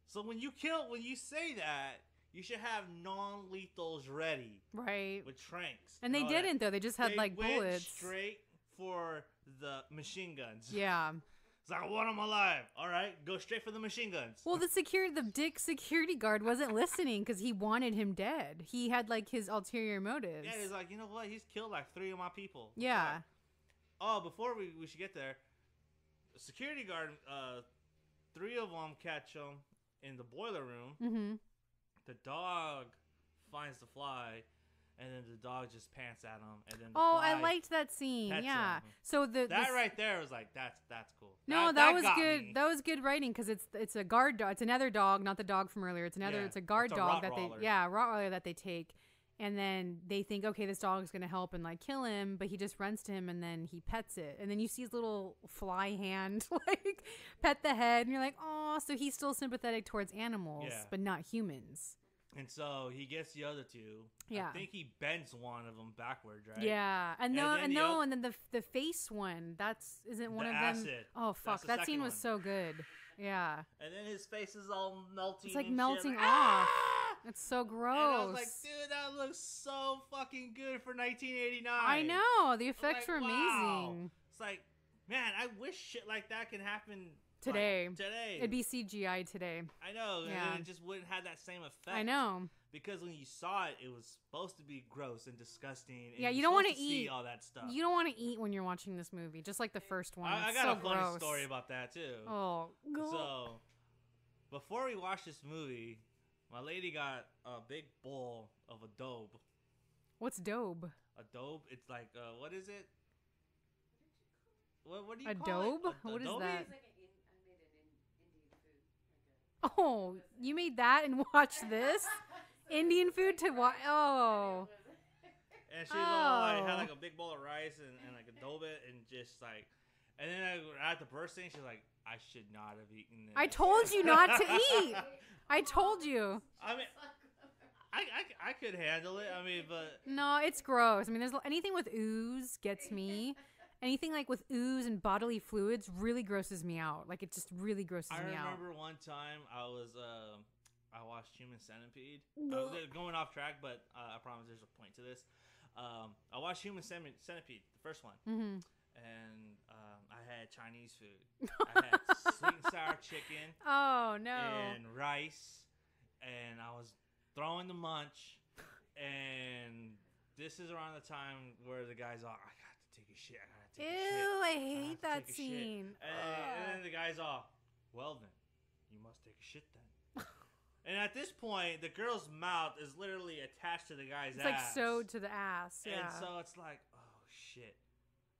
So when you say that, you should have non-lethals ready Right. with tranks. And they all that. didn't, though. They just had They like went bullets. straight for the machine guns. Yeah. It's like, I want him alive. All right, go straight for the machine guns. Well, the dick security guard wasn't listening because he wanted him dead. He had like his ulterior motives. Yeah, he's like, you know what? He's killed like 3 of my people. What's Yeah. up? Oh, before we should get there, the security guard, 3 of them catch him in the boiler room. Mm-hmm. The dog finds the fly, and then the dog just pants at him, and then the Oh, fly, I liked that scene. pets Yeah. him. So that this- right there was like that's cool. No, that was got good. me. That was good writing because it's a guard dog. It's another dog, not the dog from earlier. It's another. Yeah, It's a guard it's a dog that Rottweiler. Rottweiler that they take, and then they think, okay, this dog is gonna help and like kill him, but he just runs to him and then he pets it, and then you see his little fly hand like pet the head, and you're like, oh, so he's still sympathetic towards animals, Yeah. but not humans. And so he gets the other 2. Yeah. I think he bends one of them backwards, right? Yeah, and then the oth- and then the face one. Isn't one The of them. acid. Oh That's fuck, the that scene second was one. so good. Yeah, And then his face is all melting. it's like and shit, melting like, off. "Ah!" It's so gross. And I was like, dude, that looks so fucking good for 1989. I know the effects like, were wow. amazing. It's like, man, I wish shit like that could happen Today. Like, today. It'd be CGI today. I know. And Yeah. then it just wouldn't have that same effect. I know. Because when you saw it, it was supposed to be gross and disgusting. And Yeah, you you're don't wanna supposed to see eat. all that stuff. You don't want to eat when you're watching this movie, just like the first one. I It's got so a funny gross. story about that too. Oh, So, before we watched this movie, my lady got a big bowl of adobe. what's Dobe? Adobe? It's like, what is it? What do you call Adobe? it? What is Adobe? that? It's like I made an Indian food. Oh, you made that and watched this Indian food to watch? Oh, And she's all like, had Oh. like a big bowl of rice and like adobe and just like, and then at the bursting, she's like, I should not have eaten this. I told you not to eat. I told you. I mean, I could handle it. I mean, but No, it's gross. I mean, there's anything with ooze gets me. Anything like with ooze and bodily fluids really grosses me out. Like it just really grosses I me out. remember one time I watched Human Centipede. Going off track, but I promise there's a point to this. I watched Human Centipede, the first one, Mm-hmm. and I had Chinese food. I had sweet and sour chicken Oh no. and rice, and I was throwing the munch. And this is around the time where the guy's all, I got to take a shit. I gotta take a shit. Ew, I I hate have to that take a shit." scene. And then the guy's all, well then, you must take a shit then. And at this point, the girl's mouth is literally attached to the guy's It's like ass. sewed to the ass. Yeah. And so it's like, oh shit.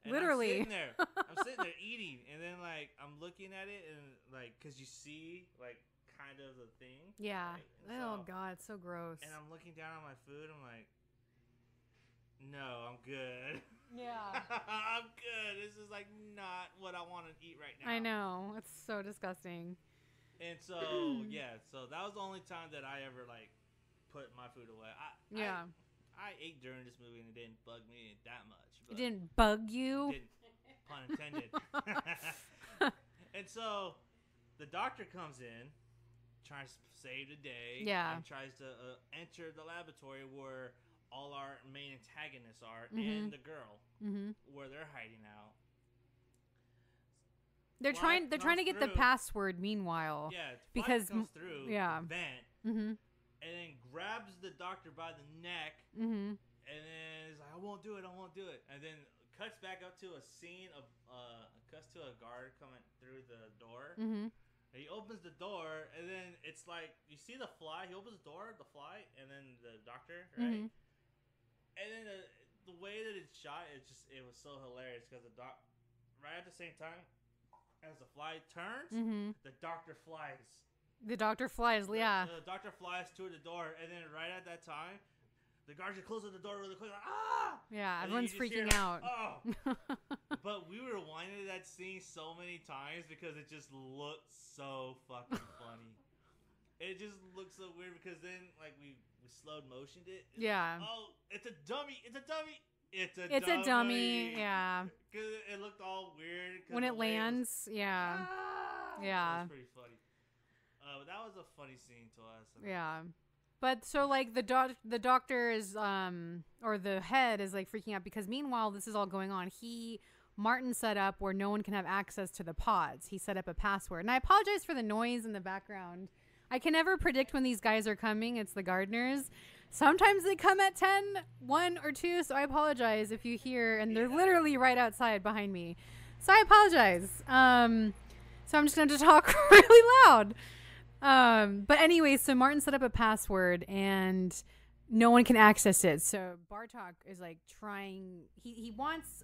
And Literally. I'm sitting there eating, and then like I'm looking at it, and like, cause you see like kind of the thing. Yeah. right? And Oh so- god, it's so gross. And I'm looking down on my food. I'm like, no, I'm good. Yeah. I'm good. This is like not what I want to eat right now. I know. It's so disgusting. And so yeah, so that was the only time that I ever like put my food away. Yeah. I ate during this movie and it didn't bug me that much. It But didn't bug you. It didn't, pun intended. And so the doctor comes in, tries to save the day. Yeah. And tries to enter the laboratory where all our main antagonists are Mhm. and the girl Mm-hmm. where they're hiding out. They're trying to get the password meanwhile. Yeah, because comes through. yeah. Vent. Mhm. And then grabs the doctor by the neck. Mhm. And then he's like, I won't do it. And then cuts back up to a scene of cuts to a guard coming through the door. Mhm. And he opens the door, and then it's like you see the fly. He opens the door, the fly, and then the doctor, right? Mhm. And then the way that it's shot, it was so hilarious because right at the same time as the fly turns, Mhm. the doctor flies. The doctor flies. Yeah. The doctor flies to the door, and then right at that time, the guards are closing the door really quick. Like, ah! Yeah. And then Everyone's you just freaking hear, out. Oh! But we rewinded that scene so many times because it just looked so fucking funny. It just looked so weird because then, like, we slowed motioned it. Yeah. Like, oh, it's a dummy. It's a dummy. It's a dummy. Yeah. Because it looked all weird. When it lands. Yeah. Ah! Yeah. It was pretty funny. But that was a funny scene to us. Yeah. But so like the doctor is or the head is like freaking out because meanwhile this is all going on. Martin set up where no one can have access to the pods. He set up a password. And I apologize for the noise in the background. I can never predict when these guys are coming. It's the gardeners. Sometimes they come at 10, 1 or 2, so I apologize if you hear and they're literally right outside behind me. So I apologize. So I'm just going to talk really loud. But anyway, so Martin set up a password and no one can access it. So Bartok is like trying, he wants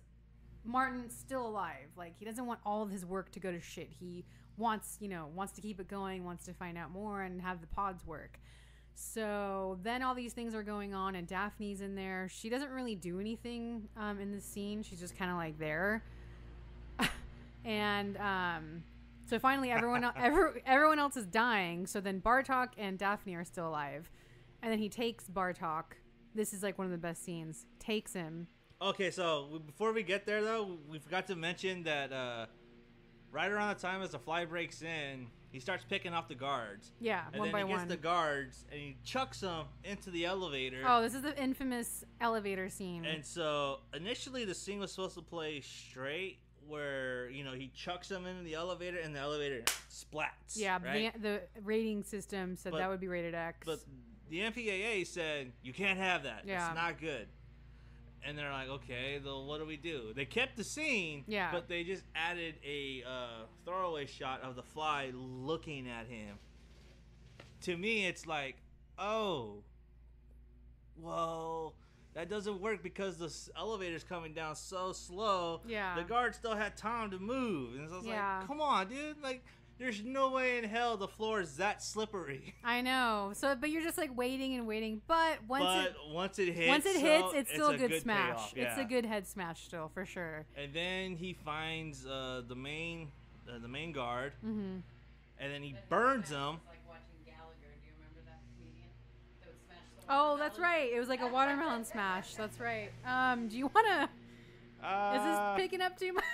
Martin still alive. Like he doesn't want all of his work to go to shit. He wants to keep it going, wants to find out more and have the pods work. So then all these things are going on and Daphne's in there. She doesn't really do anything, in this scene. She's just kind of like there. And, so finally, everyone else is dying. So then Bartok and Daphne are still alive, and then he takes Bartok. This is like one of the best scenes. Takes him. Okay, so before we get there, though, we forgot to mention that right around the time as the fly breaks in, he starts picking off the guards. Yeah, and one by then he one. gets the guards and he chucks them into the elevator. Oh, this is the infamous elevator scene. And so initially, the scene was supposed to play straight, where he chucks them into the elevator and the elevator splats. Yeah, right? the rating system said that would be rated X. But the MPAA said you can't have that. Yeah. It's not good. And they're like, okay, well, what do we do? They kept the scene, but they just added a throwaway shot of the fly looking at him. To me, it's like, oh, well, that doesn't work because the elevator's coming down so slow. Yeah. The guard still had time to move. And so I was like, come on, dude. Like, there's no way in hell the floor is that slippery. I know. So, but you're just like waiting and waiting. But once it hits, it's still a good smash. Payoff, yeah. It's a good head smash still, for sure. And then he finds the main guard. Mm-hmm. And then he burns him. Oh, that's right. It was like a watermelon smash. That's right. Do you want to... Is this picking up too much?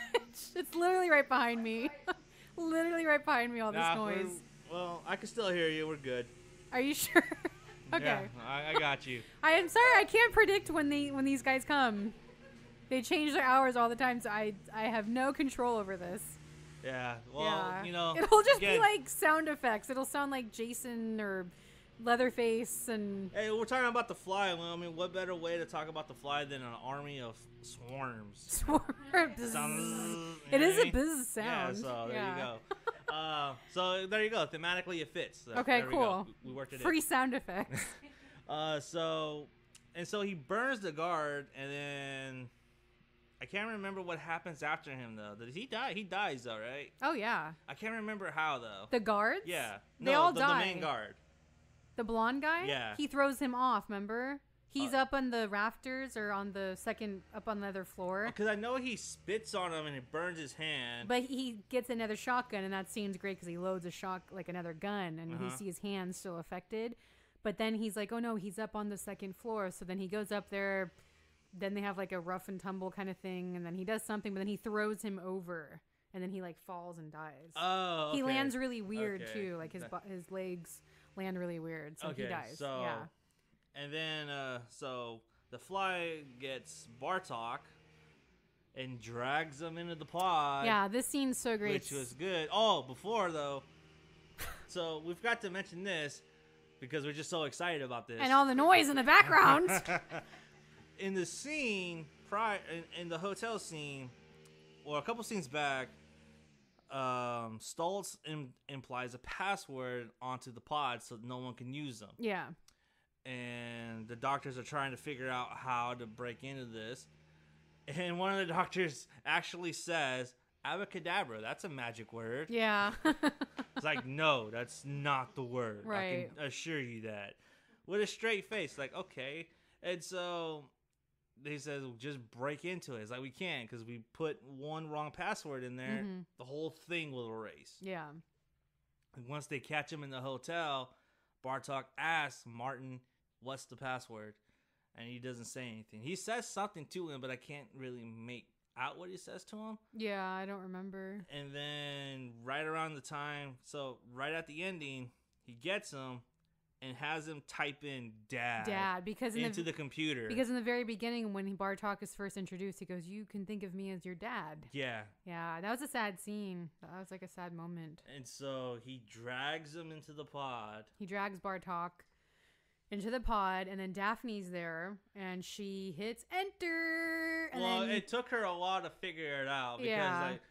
It's literally right behind me. Literally right behind me, all this noise. Well, I can still hear you. We're good. Are you sure? Okay. Yeah, I got you. I am sorry. I can't predict when these guys come. They change their hours all the time, so I have no control over this. Yeah. Well, yeah. It'll just be like sound effects. It'll sound like Jason or Leatherface and... Hey, we're talking about the fly. Well, I mean, what better way to talk about the fly than an army of swarms? Swarms. It is a buzz sound. Yeah, so there you go. So there you go. Thematically, it fits. So okay, cool. We worked it Free sound effects. So he burns the guard, and then I can't remember what happens after him, though. Did he die? He dies, though, right? Oh, yeah. I can't remember how, though. The guards? Yeah. They all die. The main guard. The blonde guy? Yeah. He throws him off, remember? He's up on the rafters or on the up on the other floor. Because I know he spits on him and it burns his hand. But he gets another shotgun, and that scene's great because he loads another gun, and you see his hands still affected. But then he's like, oh no, he's up on the second floor. So then he goes up there. Then they have like a rough and tumble kind of thing, and then he does something, but then he throws him over, and then he like falls and dies. Oh, okay. He lands really weird too. Like his legs land really weird, so he dies. So, yeah. And then, so the fly gets Bartok, and drags them into the pod. Yeah, this scene's so great. Which was good. Oh, before though, so we've got to mention this because we're just so excited about this. And all the noise in the background. In the scene, in the hotel scene, or a couple scenes back, Stoltz implies a password onto the pod so no one can use them. Yeah. And the doctors are trying to figure out how to break into this. And one of the doctors actually says, abracadabra, that's a magic word. Yeah. It's like, no, that's not the word. Right. I can assure you that. With a straight face, like, okay. And so they says, just break into it. It's like, we can't because we put one wrong password in there. Mm-hmm. The whole thing will erase. Yeah. And once they catch him in the hotel, Bartok asks Martin, what's the password? And he doesn't say anything. He says something to him, but I can't really make out what he says to him. Yeah, I don't remember. And then right around the time, so right at the ending, he gets him and has him type in dad because into the computer. Because in the very beginning, when Bartok is first introduced, he goes, "You can think of me as your dad." Yeah. Yeah, that was a sad scene. That was like a sad moment. And so he drags him into the pod. He drags Bartok into the pod, and then Daphne's there, and she hits enter. And Well, then, it took her a while to figure it out because like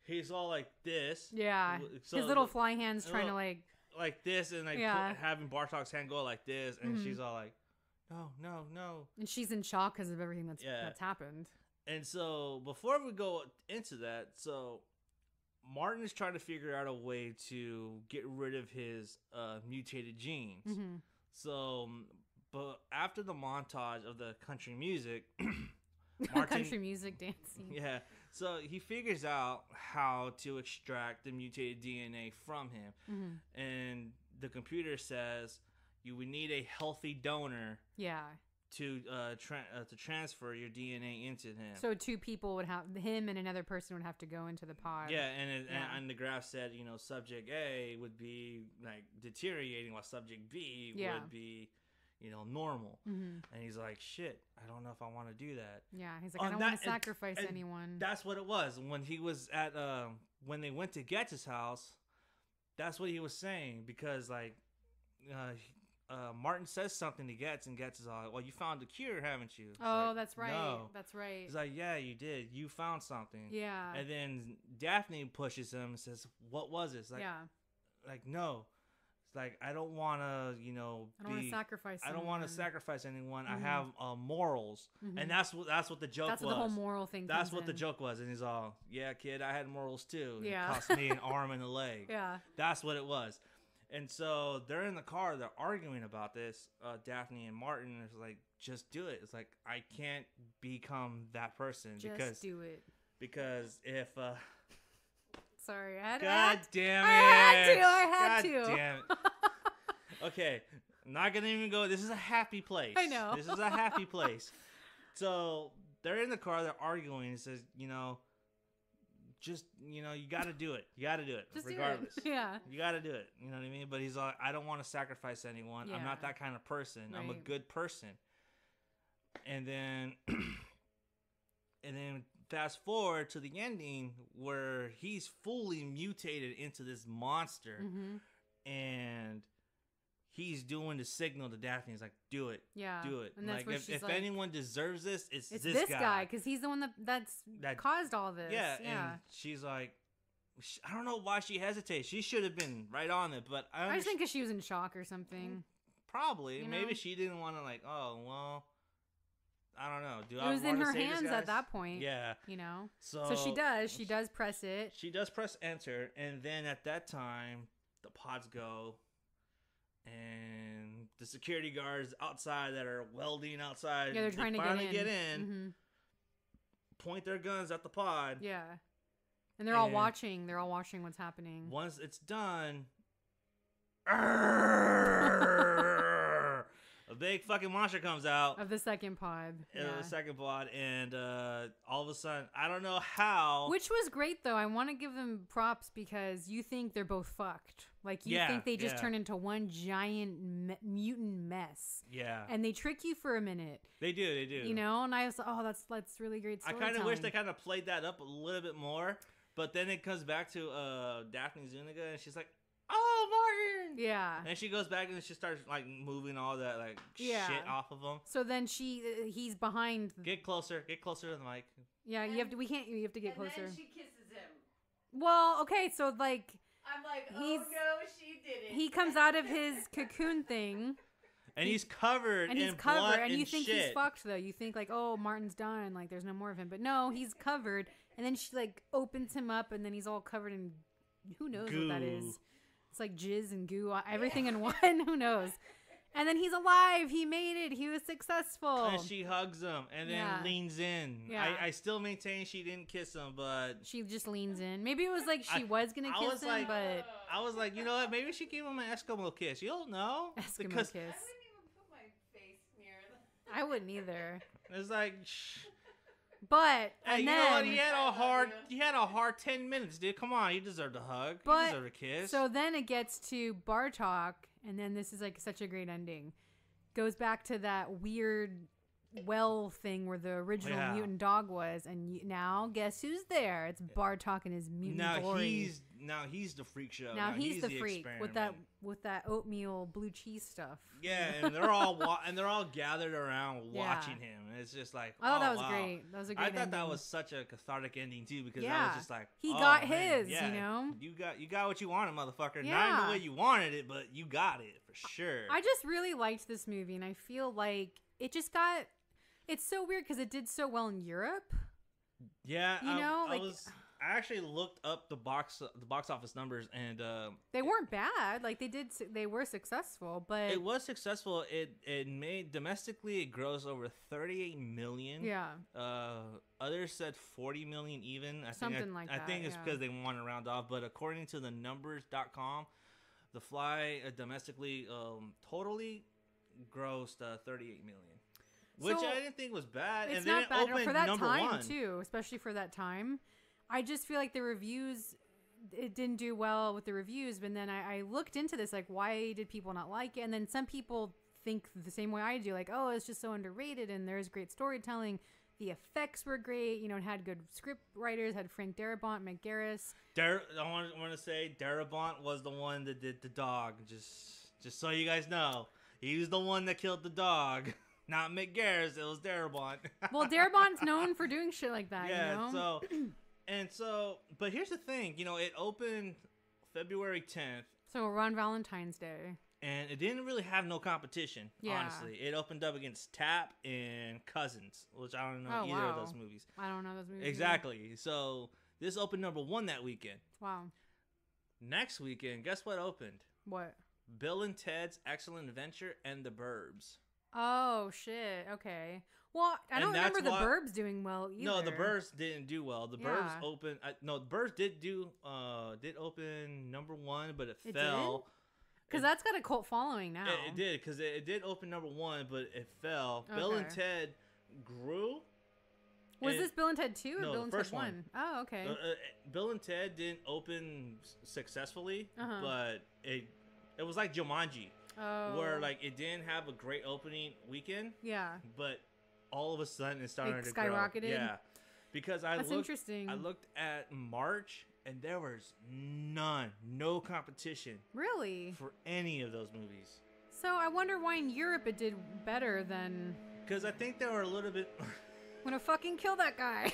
he's all like this. Yeah, So his little fly hand's trying to like this, and like having Bartok's hand go like this, and she's all like, no. And she's in shock because of everything that's happened. And so before we go into that, so Martin is trying to figure out a way to get rid of his mutated genes. Mm-hmm. So, but after the montage of the country music, Country music dancing. Yeah. So he figures out how to extract the mutated DNA from him. Mm-hmm. And the computer says you would need a healthy donor Yeah. to transfer your DNA into him. So two people would have, him and another person would have to go into the pod. Yeah, and the graph said, subject A would be like deteriorating while subject B would be, normal. Mm-hmm. And he's like, shit, I don't know if I want to do that. Yeah, he's like, I don't want to sacrifice anyone. That's what it was. When he was at, when they went to Getz's house, that's what he was saying. Because, like, Martin says something to Getz, and Getz is all like, well, you found the cure, haven't you? It's oh, like, that's right. No. That's right. He's like, yeah, you did. You found something. Yeah. And then Daphne pushes him and says, what was it? It's like, like, no. It's like, I don't want to, I don't want to sacrifice I don't want to sacrifice anyone. Mm-hmm. I have morals. Mm-hmm. And that's what the joke was. That's what the whole moral thing That's what the joke was. And he's all, yeah, kid, I had morals too. Yeah. It cost me an arm and a leg. Yeah. That's what it was. And so they're in the car. They're arguing about this. Daphne and Martin is like, just do it. It's like, I can't become that person. Just do it. Because if... Sorry, God damn it. I had to. God damn it. Okay, I'm not going to even go. This is a happy place. I know. This is a happy place. So they're in the car. They're arguing. It says, just, you got to do it. You got to do it. Just regardless. Do it. Yeah. You got to do it. You know what I mean? But he's like, I don't want to sacrifice anyone. I'm not that kind of person. Right. I'm a good person. And then... And then fast forward to the ending where he's fully mutated into this monster. Mm-hmm. And he's doing the signal to Daphne. He's like, do it. Yeah. Do it. And that's like, what she's if like, anyone deserves this, it's this guy. Because he's the one that caused all this. Yeah. And she's like, I don't know why she hesitates. She should have been right on it. But I just think because she was in shock or something. Probably. Maybe she didn't want to like, oh, well... I don't know. It was in her hands at that point. Yeah. So she does. She does press it. She does press enter. And then at that time, the pods go. And the security guards outside that are welding outside. Yeah, they're trying to get in. Mm-hmm. Point their guns at the pod. Yeah. And they're all watching. They're all watching what's happening. Once it's done... big fucking monster comes out. Of the second pod. In Yeah. the second pod, and all of a sudden, I don't know how. Which was great, though. I want to give them props because you think they're both fucked. Like, you think they just turn into one giant mutant mess. Yeah. And they trick you for a minute. They do. You know? And I was like, oh, that's really great I storytelling. kind of wish they kind of played that up a little bit more. But then it comes back to Daphne Zuniga, and she's like, "Oh, Martin!" Yeah. And she goes back and she starts like moving all that like shit off of him. So then he's behind. Get closer to the mic. Yeah, you have to get closer. And then she kisses him. Well, okay, so like I'm like, oh He's- no, she didn't. he comes out of his cocoon thing, And he's covered and he's in covered, blood and you think shit. he's fucked though. You think like, oh, Martin's done, like there's no more of him. But no, he's covered, and then she like opens him up, and then he's all covered in who knows what that Goo. is. It's like jizz and goo, everything in one. Who knows? And then he's alive. He made it. He was successful. And she hugs him and then Yeah. leans in. Yeah. I still maintain she didn't kiss him, but She just leans in. Maybe it was like she I- was gonna I kiss was him, like- but I was like, you know what? Maybe she gave him an Eskimo kiss. You don't know. Eskimo Because kiss. I wouldn't even put my face near the... I wouldn't either. it's like, shh. But Hey, and you then know what? He had a you. hard 10 minutes, dude. Come on, you deserved a hug. But- you deserve a kiss. so then it gets to Bartok, and then this is like such a great ending. Goes back to that weird well thing where the original Yeah. mutant dog was, and now guess who's there? It's Bartok and his mutant now glory. he's the freak show. Now he's the freak experiment. with that oatmeal blue cheese stuff. Yeah, and they're all gathered around Yeah. watching him. And it's just like, I thought that was wow. great. That was a great I thought that ending. was such a cathartic ending too, because I Yeah. was just like, He oh, got man, his, yeah, you know? you got what you wanted, motherfucker. Not in Yeah. the way you wanted it, but you got it for sure. I just really liked this movie, and I feel like it just got. It's so weird because it did so well in Europe. yeah, you know, like- I actually looked up the box office numbers, and They weren't bad. Like they were successful, but it was successful. It made domestically it grossed over 38 million. yeah, Others said 40 million even. Something like I that, think it's yeah. because they want to round off. But according to the numbers.com, The Fly domestically totally grossed 38 million, which So, I didn't think was bad. it's and then not it bad opened for that number time one. too, especially for that time. I just feel like the reviews. It didn't do well with the reviews, but then I looked into this, like, why did people not like it? And then some people think the same way I do, like, oh, it's just so underrated, and there's great storytelling. The effects were great, you know, it had good script writers, had Frank Darabont, Meg Garris. I want to say Darabont was the one that did the dog. Just so you guys know, he was the one that killed the dog, not Mick Garris. It was Darabont. Well, Darabont's known for doing shit like that, yeah. you know? But here's the thing. You know, it opened February 10th, So we're on Valentine's Day. and it didn't really have no competition. Yeah. Honestly, it opened up against Tap and Cousins, which I don't know Oh, either wow. of those movies. I don't know those movies. either. Exactly. So this opened number one that weekend. Wow. Next weekend, guess what opened? What? Bill and Ted's Excellent Adventure and The Burbs. Oh, shit. Okay. Well, I And don't remember that's the why- Burbs doing well either. No, The Burbs didn't do well. The Burbs Yeah. opened. No, The Burbs did open number one, but it It fell. Because that's got a cult following now. It did, because it did open number one, but it fell. Bill and Okay. Ted grew. Was and- this Bill and Ted 2 or No, Bill and first Ted 1? Oh, okay. Bill and Ted didn't open successfully, Uh-huh. but it was like Jumanji, oh. where like it didn't have a great opening weekend, Yeah. but all of a sudden it started It to skyrocketed? grow. Yeah, because That's interesting. I looked at March and there was no competition Really? for any of those movies. So I wonder why in Europe it did better than. Because I think they were a little bit. I'm gonna fucking kill that guy.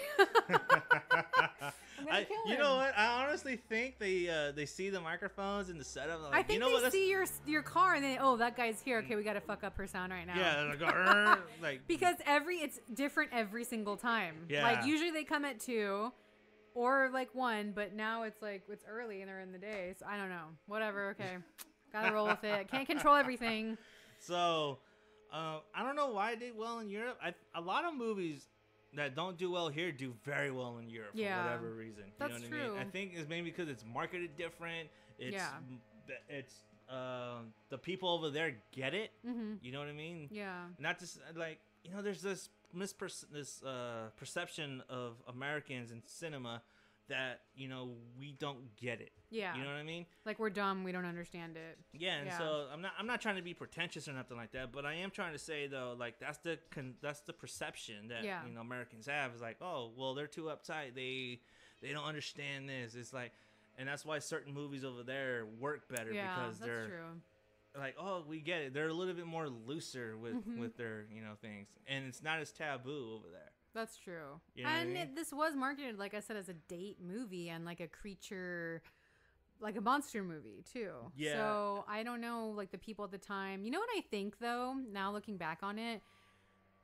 I'm gonna kill him. You know what? I honestly think they see the microphones and the setup. Like, I think you know they what? Let's- see your car and then that guy's here. Okay, we gotta fuck up her sound right now. Yeah, and I go, "Arr," like Because it's different every single time. Yeah. Like usually they come at 2 or like 1, but now it's like it's early and they're in the day. So I don't know. Whatever. Okay. Gotta roll with it. Can't control everything. So, I don't know why it did well in Europe. A lot of movies that don't do well here do very well in Europe Yeah. for whatever reason. You That's know what I true. mean? I think it's maybe because it's marketed different. It's Yeah. it's the people over there get it. Mm-hmm. You know what I mean? Yeah. Not just like, there's this perception of Americans in cinema that we don't get it. Yeah. You know what I mean? Like we're dumb. We don't understand it. Yeah, and Yeah. so I'm not trying to be pretentious or nothing like that, but I am trying to say though, like that's the perception that Yeah. Americans have is like, oh well, they're too uptight. They don't understand this. It's like, and that's why certain movies over there work better Yeah, because that's they're true. like, oh, we get it. They're a little bit more looser with Mhm. with their things, and it's not as taboo over there. That's true. You know what I And mean? this was marketed, like I said, as a date movie and like a creature, like a monster movie too. Yeah. So I don't know, like the people at the time. You know what I think though? Now looking back on it,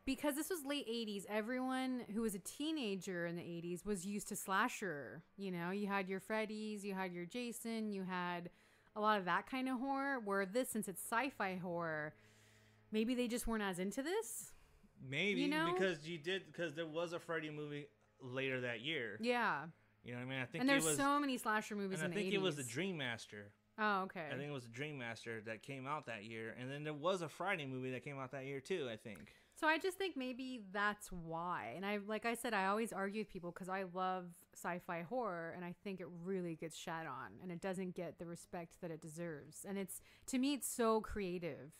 because this was late 80s, everyone who was a teenager in the 80s was used to slasher. You know, you had your Freddys, you had your Jason, you had a lot of that kind of horror. Where this, since it's sci-fi horror, maybe they just weren't as into this. Maybe You know? because there was a Freddy movie later that year. Yeah. You know what I mean? I think And there's it was, so many slasher movies and in I the think 80s. it was the Dream Master. Oh, okay. I think it was the Dream Master that came out that year, and then there was a Friday movie that came out that year too. I think. So I just think maybe that's why. And like I said, I always argue with people because I love sci-fi horror, and I think it really gets shat on, and it doesn't get the respect that it deserves. And to me, it's so creative.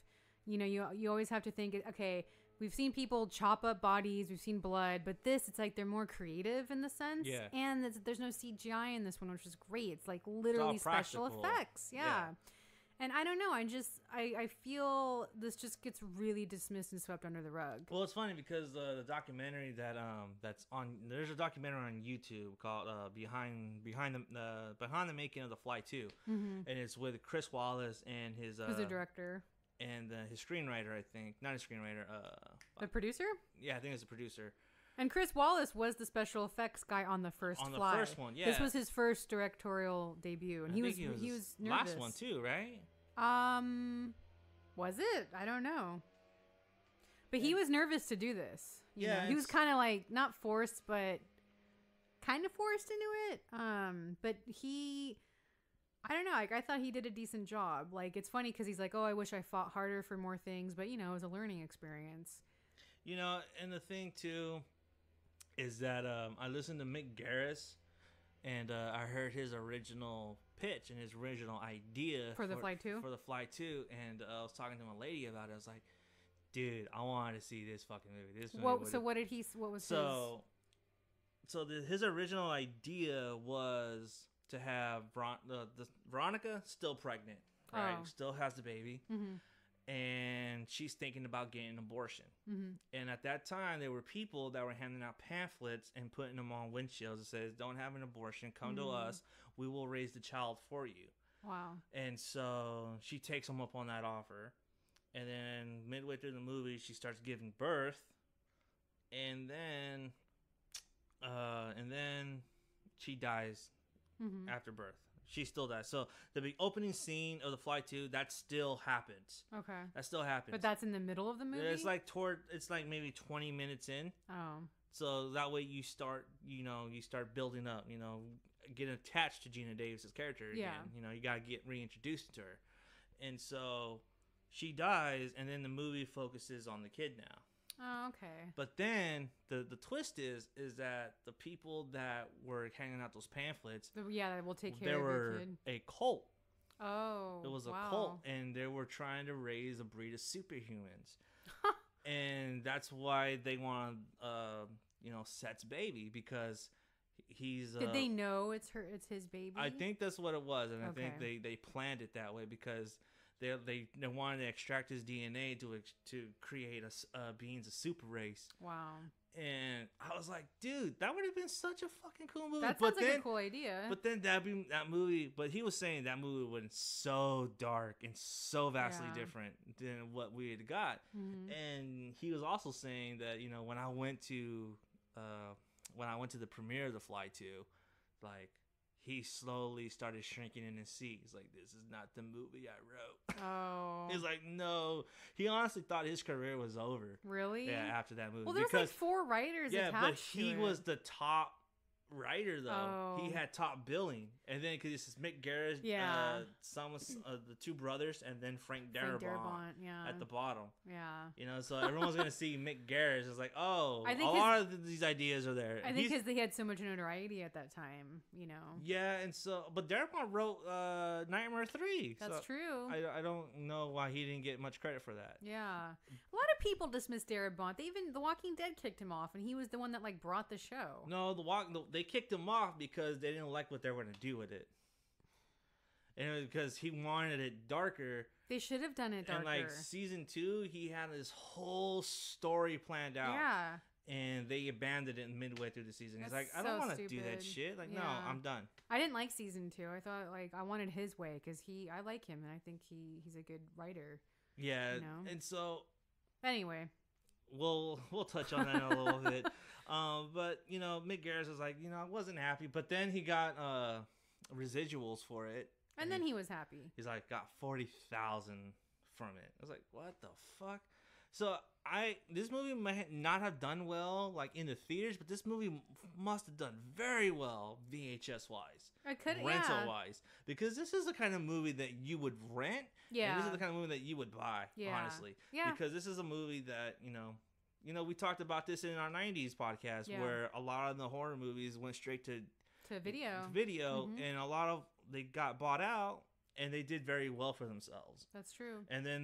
You always have to think, okay, we've seen people chop up bodies, we've seen blood, but it's like they're more creative in the sense. Yeah. And there's no CGI in this one, which is great. It's like literally special practical. effects. Yeah. And I don't know. I feel this just gets really dismissed and swept under the rug. Well, it's funny because the documentary that's on, there's a documentary on YouTube called behind the making of The Fly 2, Mm-hmm. and it's with Chris Wallace and his Who's the director? and his screenwriter, I think, not his screenwriter. The producer? Yeah, I think it's the producer. And Chris Wallace was the special effects guy on the first On the Fly. first one, yeah. This was his first directorial debut, and I he think was nervous. last one too, right? Was it? I don't know. But he was nervous to do this. You Yeah, know? He was it's- kind of like not forced, but kind of forced into it. But I don't know. Like I thought he did a decent job. Like it's funny because he's like, "Oh, I wish I fought harder for more things," but it was a learning experience. And the thing too is that I listened to Mick Garris, and I heard his original pitch and his original idea For The Fly 2? For The Fly 2, and I was talking to my lady about it. I was like, "Dude, I wanted to see this fucking movie." This movie What would've- what did he? What was his original idea was to have Veronica still pregnant, right? Oh. Still has the baby, his? Mm-hmm. and she's thinking about getting an abortion. Mm-hmm. And at that time, there were people that were handing out pamphlets and putting them on windshields that says, "Don't have an abortion. Come to us. We will raise the child for you." Wow. And so she takes them up on that offer. And then midway through the movie, she starts giving birth. And then she dies Mm-hmm. after birth. She still dies. So the big opening scene of The Fly 2, that still happens. Okay. That still happens. But that's in the middle of the movie. It's like maybe 20 minutes in. Oh. So that way you start building up, get attached to Gina Davis's character again. Yeah. You got to get reintroduced to her. And so she dies, and then the movie focuses on the kid now. Oh, okay. But then the twist is that the people that were handing out those pamphlets, That will take care there of your were kid. a cult. Oh. It was a wow. cult, and they were trying to raise a breed of superhumans. And that's why they want Seth's baby, because he's Did they know it's his baby? I think that's what it was, and I think Okay. they planned it that way because they wanted to extract his DNA to create a beings a super race. Wow. And I was like, dude, that would have been such a fucking cool movie. That sounds like a cool idea. But then that movie, but he was saying that movie was so dark and so vastly Yeah. different than what we had got. Mhm. And he was also saying that when I went to the premiere of The Fly 2, like he slowly started shrinking in his seat. He's like, "This is not the movie I wrote." Oh. He's like, "No." He honestly thought his career was over. Really? Yeah, after that movie. Well, there's like 4 writers yeah, attached but to he it. was the top writer though. He Oh. had top billing, and then because this is Mick Garris, Yeah. the two brothers, and then Frank Darabont, Yeah. at the bottom. Yeah. You know, so everyone's gonna see Mick Garris. It's like, oh, I a think lot of these ideas are there. I think He's- because they had so much notoriety at that time, you know. yeah, and so but Darabont wrote Nightmare 3. That's so true. I don't know why he didn't get much credit for that. Yeah. A lot of people dismissed Darabont. The Walking Dead kicked him off, and he was the one that like brought the show. No, they kicked him off because they didn't like what they were going to do with it. And it was because he wanted it darker. They should have done it darker. And like season 2, he had this whole story planned out. Yeah. And they abandoned it midway through the season. He's That's like, I don't so want to do that stupid. shit. Like, no, Yeah. I'm done. I didn't like season 2. I thought like I wanted his way because I like him and I think he's a good writer. Yeah. You know? And so Anyway. we'll touch on that in a little bit. But you know, Mick Garris was like, you know, I wasn't happy, but then he got residuals for it, And then he was happy. he's like got 40,000 from it. I was like, what the fuck? So this movie might not have done well like in the theaters, but this movie must have done very well VHS wise, I could rental yeah. wise, because this is the kind of movie that you would rent. Yeah. And this is the kind of movie that you would buy, Yeah. honestly. Yeah. Because this is a movie that, you know, we talked about this in our 90s podcast Yeah. where a lot of the horror movies went straight to to video. and a lot of they got bought out and they did very well for themselves. That's true. And then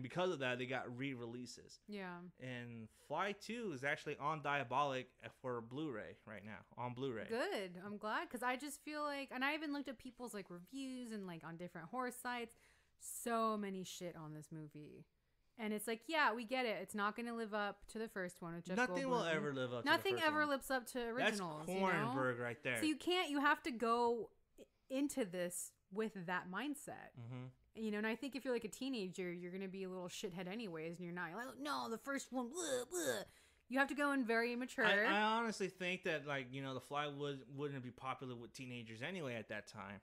because of that, they got re-releases. Yeah. And Fly 2 is actually on Diabolic for Blu-ray right now, on Blu-ray. Good. I'm glad because I just feel like, and I even looked at people's like reviews and like on different horror sites. So many shit on this movie, and it's like, yeah, we get it. It's not going to live up to the first one with Jeff Nothing will Goldblum. ever live up. Nothing to the first ever one. lives up to originals. That's you know? Cronenberg right there. So you have to go into this with that mindset. Mm-hmm. You know, and I think if you're like a teenager, you're going to be a little shithead anyways, and you're not. You're like, no, the first one, blah, blah. You have to go in very mature. I honestly think that, like, you know, The Fly wouldn't be popular with teenagers anyway at that time.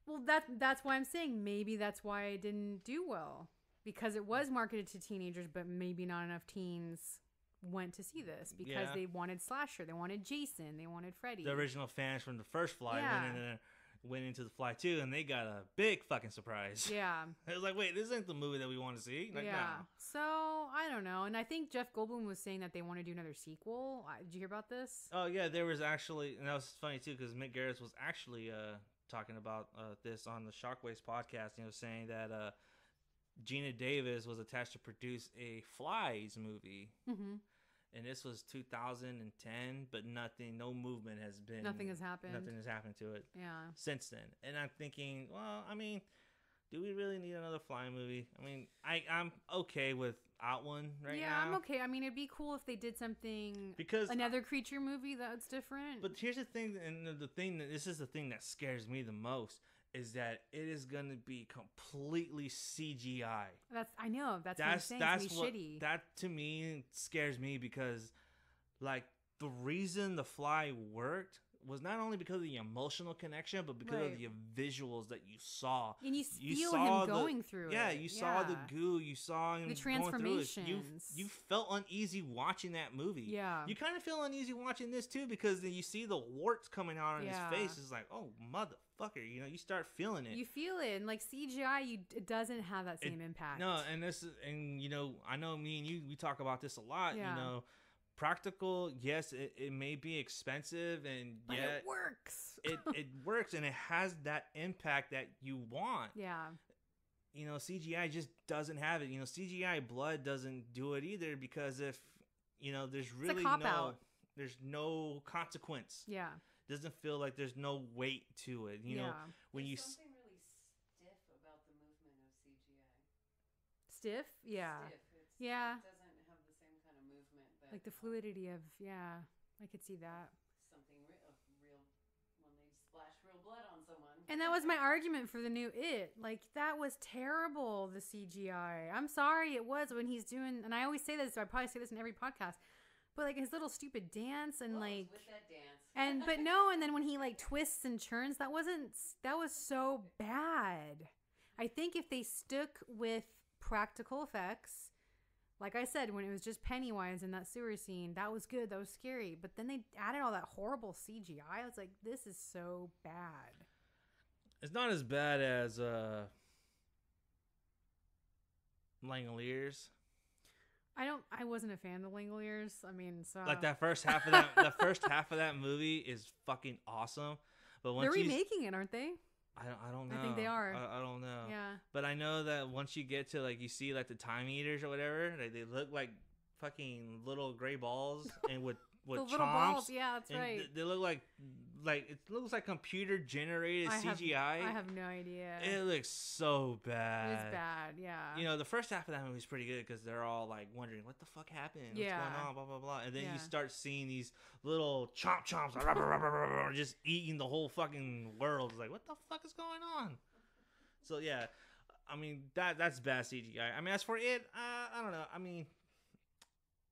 Well, that's why I'm saying maybe that's why it didn't do well, because it was marketed to teenagers, but maybe not enough teens went to see this because Yeah. they wanted slasher, they wanted Jason, they wanted Freddy. The original fans from the first Fly Yeah. went into The Fly 2, and they got a big fucking surprise. Yeah. It was like, wait, this isn't the movie that we want to see. Like, yeah. nah. So I don't know, and I think Jeff Goldblum was saying that they want to do another sequel. Did you hear about this? Oh yeah, there was actually, and that was funny too, because Mick Garris was actually talking about this on the Shockwaves podcast. You know, saying that Gina Davis was attached to produce a Flies movie, Mm-hmm. and this was 2010, but no movement has been. Nothing has happened. Nothing has happened to it Yeah. since then. And I'm thinking, well, I mean, do we really need another Fly movie? I mean, I'm okay without one right yeah, now. I'm okay. I mean, it'd be cool if they did something, Because another creature movie that's different. But here's the thing, and this is the thing that scares me the most, is that it is gonna be completely CGI. I know that's what I'm saying. It's gonna be shitty. That to me scares me because, like, the reason The Fly worked was not only because of the emotional connection, but because of Right. the visuals that you saw. And you feel saw him going through Yeah, it. you saw the Yeah. goo. You saw him The going through it. transformations. You felt uneasy watching that movie. Yeah. You kind of feel uneasy watching this too because then you see the warts coming out on Yeah. his face. It's like, oh motherfucker, you know, you start feeling it. You feel it, and like CGI, it doesn't have that same impact. No, and you know, I know me and you, we talk about this a lot. Yeah. You know, practical, yes, it may be expensive, and but yeah, it works. it works, and it has that impact that you want. Yeah, You know, CGI just doesn't have it. You know, CGI blood doesn't do it either because if you know, there's really cop-out. there's no consequence. yeah, Doesn't feel like there's no weight to it. You know, yeah. when you There's something really stiff about the movement of CGI. Stiff. Yeah, Stiff. Yeah. It doesn't have the same kind of movement. That, like the fluidity of I could see that. Something real when they splash real blood on someone. And that was my argument for the new It. Like, that was terrible, the CGI. I'm sorry, it was when he's doing, and I always say this, so I probably say this in every podcast, but like his little stupid dance and What was like, with that dance. but no, and then when he like twists and churns, that was so bad. I think if they stuck with practical effects, like I said, when it was just Pennywise in that sewer scene, that was good. That was scary. But then they added all that horrible CGI. I was like, this is so bad. It's not as bad as Langoliers. I wasn't a fan of Langoliers. I mean, so Like that first half of that, the first half of that movie is fucking awesome. But once they're you, remaking it, aren't they? I don't know. I think they are. I don't know. Yeah. But I know that once you get to like you see like the time eaters or whatever, like, they look like fucking little gray balls and with The chomps. little balls. Yeah, that's And right. They look like it looks like computer generated CGI. I have no idea. It looks so bad. It's bad. Yeah. You know, the first half of that movie is pretty good because they're all like wondering what the fuck happened, what's Yeah. going on, blah blah blah, and then Yeah. you start seeing these little chomps just eating the whole fucking world. It's like, what the fuck is going on? So yeah, I mean that's bad CGI. I mean, as for it, I don't know. I mean,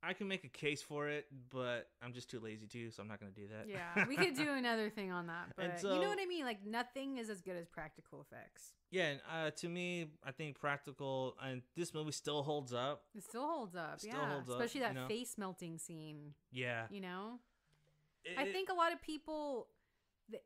I can make a case for it, but I'm just too lazy to, so I'm not gonna do that. Yeah, we could do another thing on that, but And you know so- what I mean? Like, nothing is as good as practical effects. Yeah, and, to me, I think practical, and this movie still holds up. It still holds up, Still yeah. holds up, Especially that you know? face melting scene, Yeah, you know? I think a lot of people,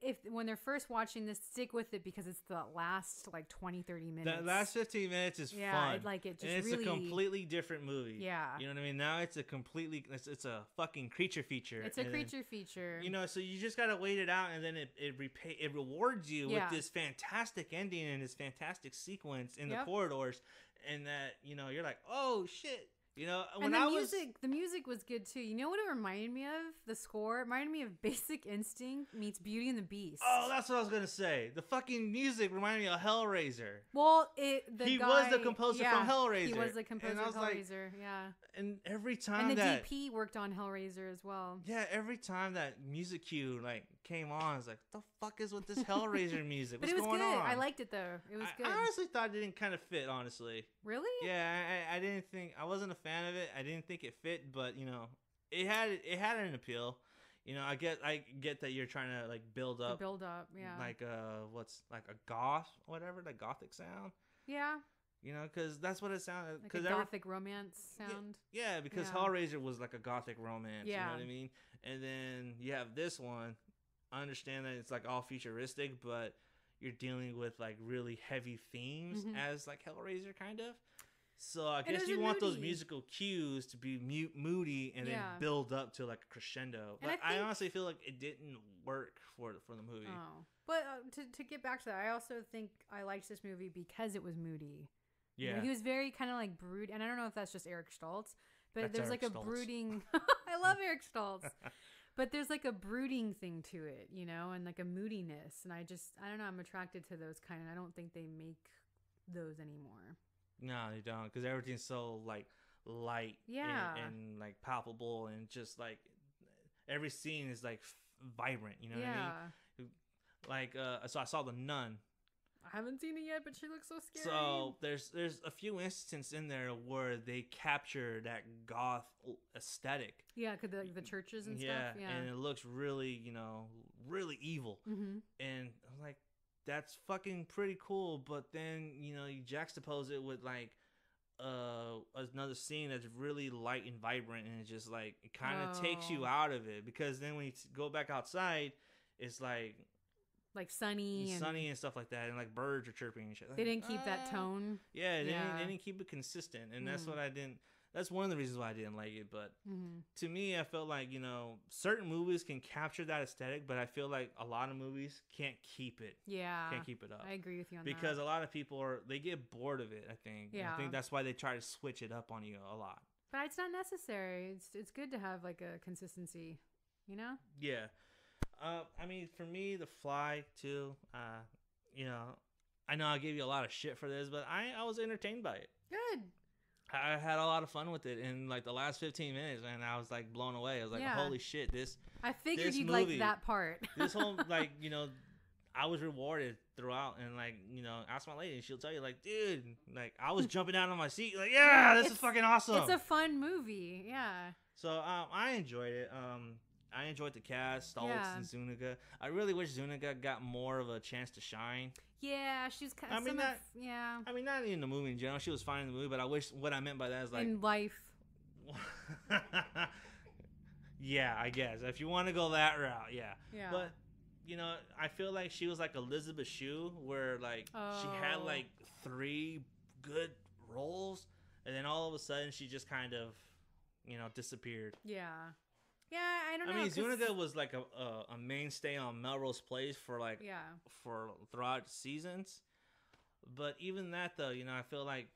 if when they're first watching this, stick with it because it's the last, like, 20, 30 minutes. that last 15 minutes is yeah, fun. it just And it's really... a completely different movie. Yeah. You know what I mean? Now it's a completely, it's a fucking creature feature. It's a and then, creature feature. you know, so you just gotta wait it out, and then it rewards you Yeah. with this fantastic ending and this fantastic sequence in the Yep. corridors, and that, you know, you're like, oh shit. You know, And when the music was good too. You know what it reminded me of? The score it reminded me of Basic Instinct meets Beauty and the Beast. Oh, that's what I was gonna say. The fucking music reminded me of Hellraiser. Well, He was the composer from Hellraiser. He was the composer And I of was like- Hellraiser. Yeah, And every time and the that DP worked on Hellraiser as well. yeah, every time that music cue like came on, I was like, "What the fuck is with this Hellraiser music? But What's it was going good. on?" I liked it though. It was good. I honestly thought it didn't kind of fit. Honestly, Really? yeah, I didn't think I wasn't a fan of it. I didn't think it fit, but you know, it had an appeal. You know, I get that you're trying to like build The up build up. Yeah. like what's like a goth whatever, like gothic sound. yeah. You know, because that's what it sounded. Like a Because gothic romance sound. yeah, because Yeah. Hellraiser was like a gothic romance. You Yeah. know what I mean? And then you have this one. I understand that it's like all futuristic, but you're dealing with like really heavy themes Mhm. as like Hellraiser kind of. So I And guess there's you a want those moody- musical cues to be moody and Yeah. then build up to like a crescendo. And But I I think- honestly feel like it didn't work for the movie. Oh. But to get back to that, I also think I liked this movie because it was moody. You know, Yeah. he was very kind of like brood, and I don't know if that's just Eric Stoltz, but That's there's Eric like a Stoltz. brooding. I love Eric Stoltz, but there's like a brooding thing to it, you know, and like a moodiness, and I don't know, I'm attracted to those kind, and I don't think they make those anymore. No, they don't, because everything's so like light, Yeah. and like palpable, and just like every scene is like vibrant. You know what I Yeah, mean? Like, so I saw The Nun. I haven't seen it yet, but she looks so scary. So there's a few instances in there where they capture that goth aesthetic. yeah, cause the churches and Yeah, stuff. Yeah, and it looks really, you know, really evil. mm-hmm. And I'm like, that's fucking pretty cool. But then, you know, you juxtapose it with like another scene that's really light and vibrant, and it just like it kind of takes you Oh. out of it, because then when you go back outside, it's like like sunny and stuff like that, and like birds are chirping and shit. and they didn't keep that tone. Yeah, Yeah. they didn't keep it consistent, and that's Mm. what I didn't. That's one of the reasons why I didn't like it. But Mm-hmm. to me, I felt like, you know, certain movies can capture that aesthetic, but I feel like a lot of movies can't keep it. Yeah, Can't keep it up. I agree with you on Because that. a lot of people they get bored of it, I think. And I Yeah. think that's why they try to switch it up on you a lot. But it's not necessary. It's good to have like a consistency, you know? Yeah. I mean, for me, The Fly too. You know, I know I gave you a lot of shit for this, but I was entertained by it. Good. I had a lot of fun with it in like the last 15 minutes, and I was like blown away. I was like, Yeah. holy shit, this I figured This you'd movie- like that part. this whole like, you know, I was rewarded throughout, and like, you know, ask my lady and she'll tell you like, dude, like I was jumping down on my seat like, yeah, this is It's- fucking awesome. It's a fun movie. Yeah. So I enjoyed it. I enjoyed the cast, Stoltz Yeah. and Zuniga. I really wish Zuniga got more of a chance to shine. Yeah, she's kind I of mean, yeah. I mean, not in the movie in general. She was fine in the movie, but I wish, what I meant by that is like, In life. Yeah, I guess if you want to go that route, yeah. Yeah. But I feel like she was like Elizabeth Shue, where like she had Oh. like 3 good roles, and then all of a sudden she just kind of, disappeared. Yeah. Yeah, I don't know. I mean, 'cause- Zuniga was like a mainstay on Melrose Place for like Yeah. for throughout seasons, but even that though, I feel like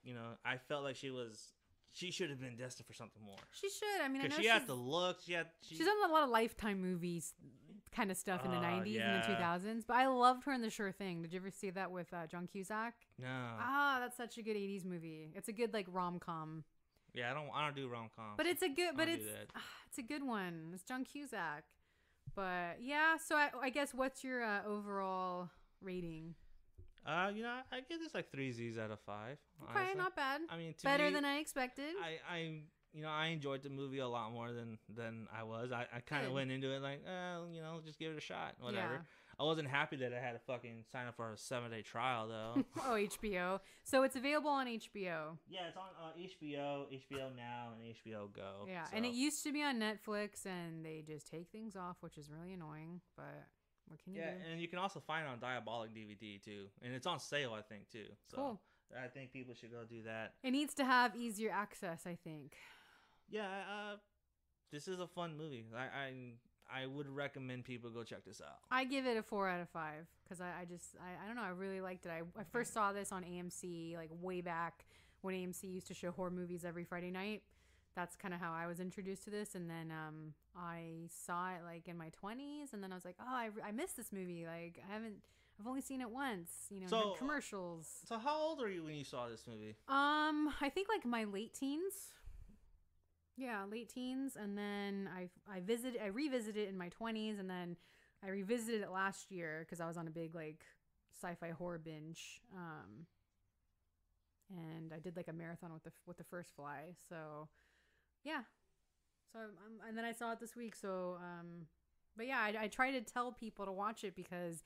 I felt like she should have been destined for something more. She should. I mean, I know Because she had the look. She's she's done a lot of Lifetime movies kind of stuff in the 90s and the yeah. 2000s, but I loved her in The Sure Thing. Did you ever see that with John Cusack? No. That's such a good 80s movie. It's a good like rom-com. Yeah, I don't do rom coms. But it's a good don't do that. it's a good one. It's John Cusack. But yeah, so I guess what's your overall rating? I give this like 3 Z's out of 5. Okay, honestly. not bad. I mean, to Better me, than I expected. I enjoyed the movie a lot more than I was. I kind of Good. went into it like, just give it a shot, whatever. Yeah. I wasn't happy that I had to fucking sign up for a 7-day trial though. Oh, HBO. So it's available on HBO. Yeah, it's on HBO, HBO Now, and HBO Go. Yeah, so. and it used to be on Netflix, and they just take things off, which is really annoying. But what can you Yeah, do? and you can also find it on Diabolic DVD too, and it's on sale I think too. So Cool. I think people should go do that. It needs to have easier access, I think. Yeah, this is a fun movie. I would recommend people go check this out. I give it a 4 out of 5 because I don't know. I really liked it. I first saw this on AMC like way back when AMC used to show horror movies every Friday night. That's kind of how I was introduced to this. And then I saw it like in my 20s, and then I was like, oh, I missed this movie. Like I've only seen it once. So, it had commercials. So how old are you when you saw this movie? I think like my late teens. Yeah, late teens, and then I revisited it in my 20s, and then I revisited it last year because I was on a big like sci-fi horror binge, and I did like a marathon with the First Fly. So yeah, so and then I saw it this week. So but yeah, I try to tell people to watch it because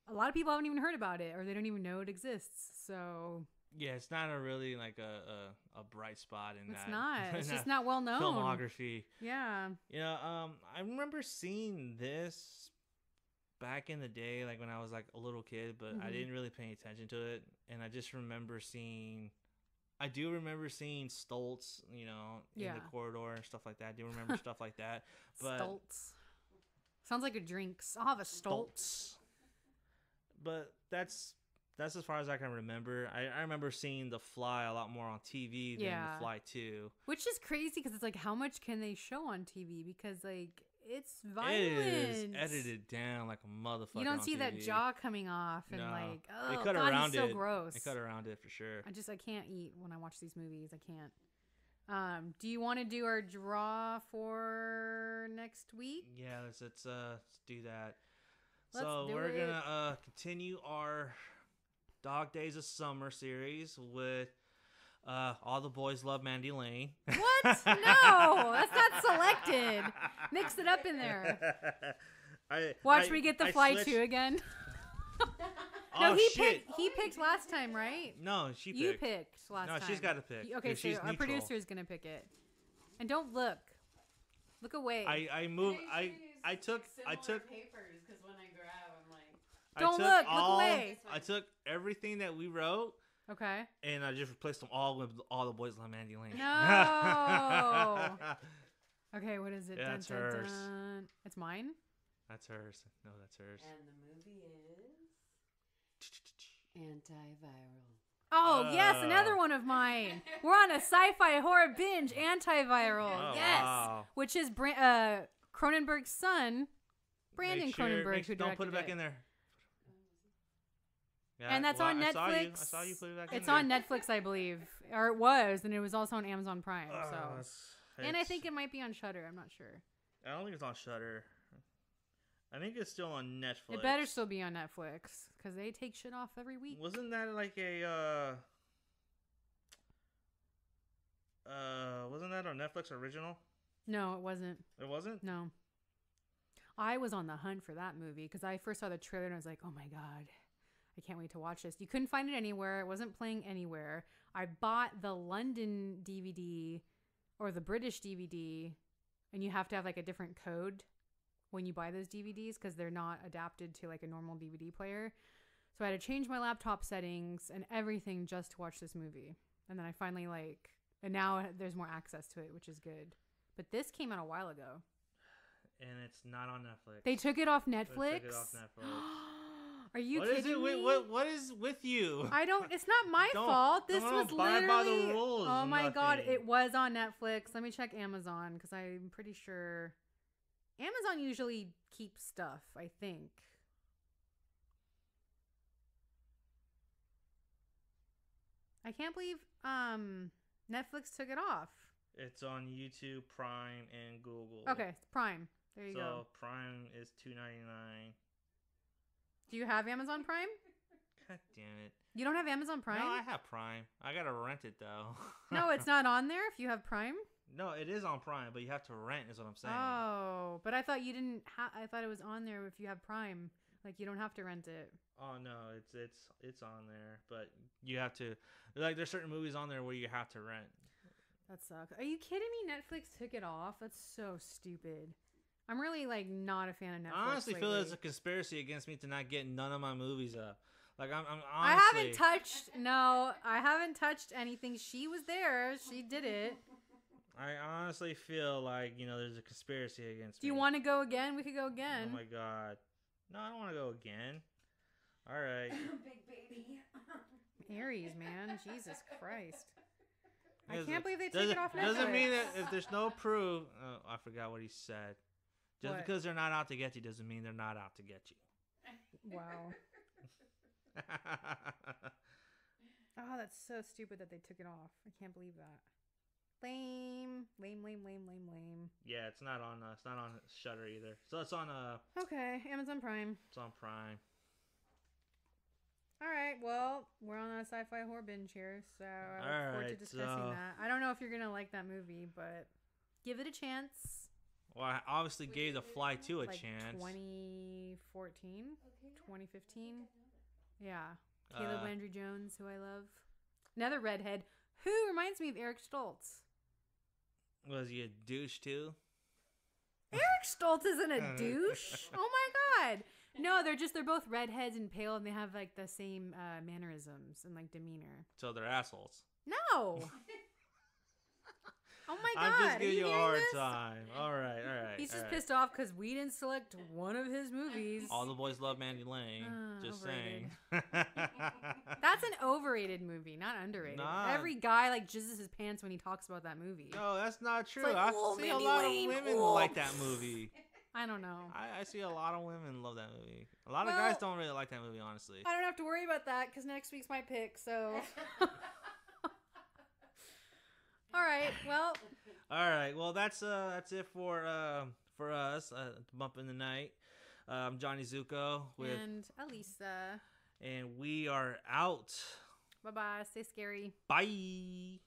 a lot of people haven't even heard about it or they don't even know it exists. So. Yeah, it's not a really like a bright spot in It's that. not. in It's that just not well known. filmography. Yeah. I remember seeing this back in the day, like when I was like a little kid, but I Mhm. didn't really pay attention to it. And I just remember I do remember seeing Stoltz, in Yeah. the corridor and stuff like that. I do remember stuff like that. But Stoltz. Sounds like a drink. I'll have a Stoltz. But that's as far as I can remember. I remember seeing The Fly a lot more on TV than Yeah. The Fly 2. Which is crazy because it's like, how much can they show on TV? Because like it's violent. It is edited down like a motherfucker. You don't on see that TV. jaw coming off and No. like, They oh cut god, around he's so it. gross. They cut around it for sure. I can't eat when I watch these movies. I can't. Do you want to do our draw for next week? Yeah, let's do that. Let's So do we're it. gonna continue our Dog Days of Summer series with All the Boys Love Mandy Lane. What? No, that's not selected. Mix it up in there. Watch me get the Fly 2 again. No, Oh, he shit. picked last time, right? No, she picked. You picked last No, time. she's got to pick. Okay, 'cause so she's our neutral. producer is gonna pick it. And don't look. Look away. I moved. I took papers because when I grab, I'm like, Don't took look all, away. I took everything that we wrote Okay. and I just replaced them all with All the Boys Love Mandy Lane. No. Okay, what is it? Yeah, that's hers. It's mine? That's hers. No, that's hers. and the movie is antiviral. Oh, yes, another one of mine. We're on a sci-fi horror binge, Antiviral. Oh, yes. wow. Which is Cronenberg's son, Brandon Make sure- Cronenberg, who directed don't put it back in there. Yeah, And that's on I saw you. Netflix. I saw you put it back It's in there. on Netflix, I believe, or it was, and it was also on Amazon Prime. So, and I it's- think it might be on Shudder. I'm not sure. I don't think it's on Shudder. I think it's still on Netflix. It better still be on Netflix because they take shit off every week. Wasn't that like a wasn't that a Netflix original? No, it wasn't. It wasn't? No. I was on the hunt for that movie because I first saw the trailer and I was like, oh my God, I can't wait to watch this. You couldn't find it anywhere. It wasn't playing anywhere. I bought the London DVD or the British DVD, and you have to have like a different code when you buy those DVDs because they're not adapted to like a normal DVD player. So I had to change my laptop settings and everything just to watch this movie. And then I finally and now there's more access to it, which is good. But this came out a while ago. And it's not on Netflix. They took it off Netflix? They took it off Netflix. Are you What kidding is it? me? What is with you? It's not my fault. This don't was abide literally. by the rules Oh or my God. nothing. It was on Netflix. Let me check Amazon because I'm pretty sure Amazon usually keeps stuff, I think. I can't believe Netflix took it off. It's on YouTube, Prime, and Google. Okay, it's Prime. There you go. So Prime is $2.99. Do you have Amazon Prime? God damn it! You don't have Amazon Prime? No, I have Prime. I gotta rent it though. No, it's not on there if you have Prime. No, it is on Prime, but you have to rent. Is what I'm saying. Oh, but I thought you didn't. I thought it was on there if you have Prime. Like you don't have to rent it. Oh no, it's on there, but you have to. Like, there's certain movies on there where you have to rent. That sucks. Are you kidding me? Netflix took it off. That's so stupid. I'm really not a fan of Netflix. I honestly feel lately. there's a conspiracy against me to not get none of my movies up. Like I'm honestly. I haven't touched. No, I haven't touched anything. She was there. She did it. I honestly feel like there's a conspiracy against me. Do you want to go again? We could go again. Oh my God! No, I don't want to go again. All right. Big baby. Aries, man. Jesus Christ. I Does can't it- believe they does took it it off Netflix. Doesn't mean that if there's no proof. I forgot what he said. Just What? because they're not out to get you doesn't mean they're not out to get you. Wow. Oh, that's so stupid that they took it off. I can't believe that. Lame. Yeah, it's not on Shudder either. So it's on Okay, Amazon Prime. it's on Prime. All right, well, we're on a sci-fi horror binge here, so I look forward to Alright, discussing so- that. I don't know if you're gonna like that movie, but give it a chance. Well, I obviously gave The Fly 2 a Like chance. 2014, 2015. Yeah, Caleb Landry Jones, who I love. Another redhead who reminds me of Eric Stoltz. Was he a douche too? Eric Stoltz isn't a douche. Oh my God. No, they're both redheads and pale, and they have like the same mannerisms and like demeanor. So they're assholes. No. Oh my God. I'm just giving are you a hearing hard this? time. All right. He's just all right. pissed off because we didn't select one of his movies. All the boys love Mandy Lane. Just overrated. saying. That's an overrated movie, not underrated. Nah. Every guy like jizzes his pants when he talks about that movie. No, that's not true. like, I "Oh, see a Mandy lot Lane, of women oh." like that movie. I don't know. I see a lot of women love that movie. A lot of Well, guys don't really like that movie, honestly. I don't have to worry about that because next week's my pick. So, all right. Well, All right. Well, that's it for us. Bump in the Night. I'm Johnny Zuko and Elisa. and we are out. Bye bye. Stay scary. Bye.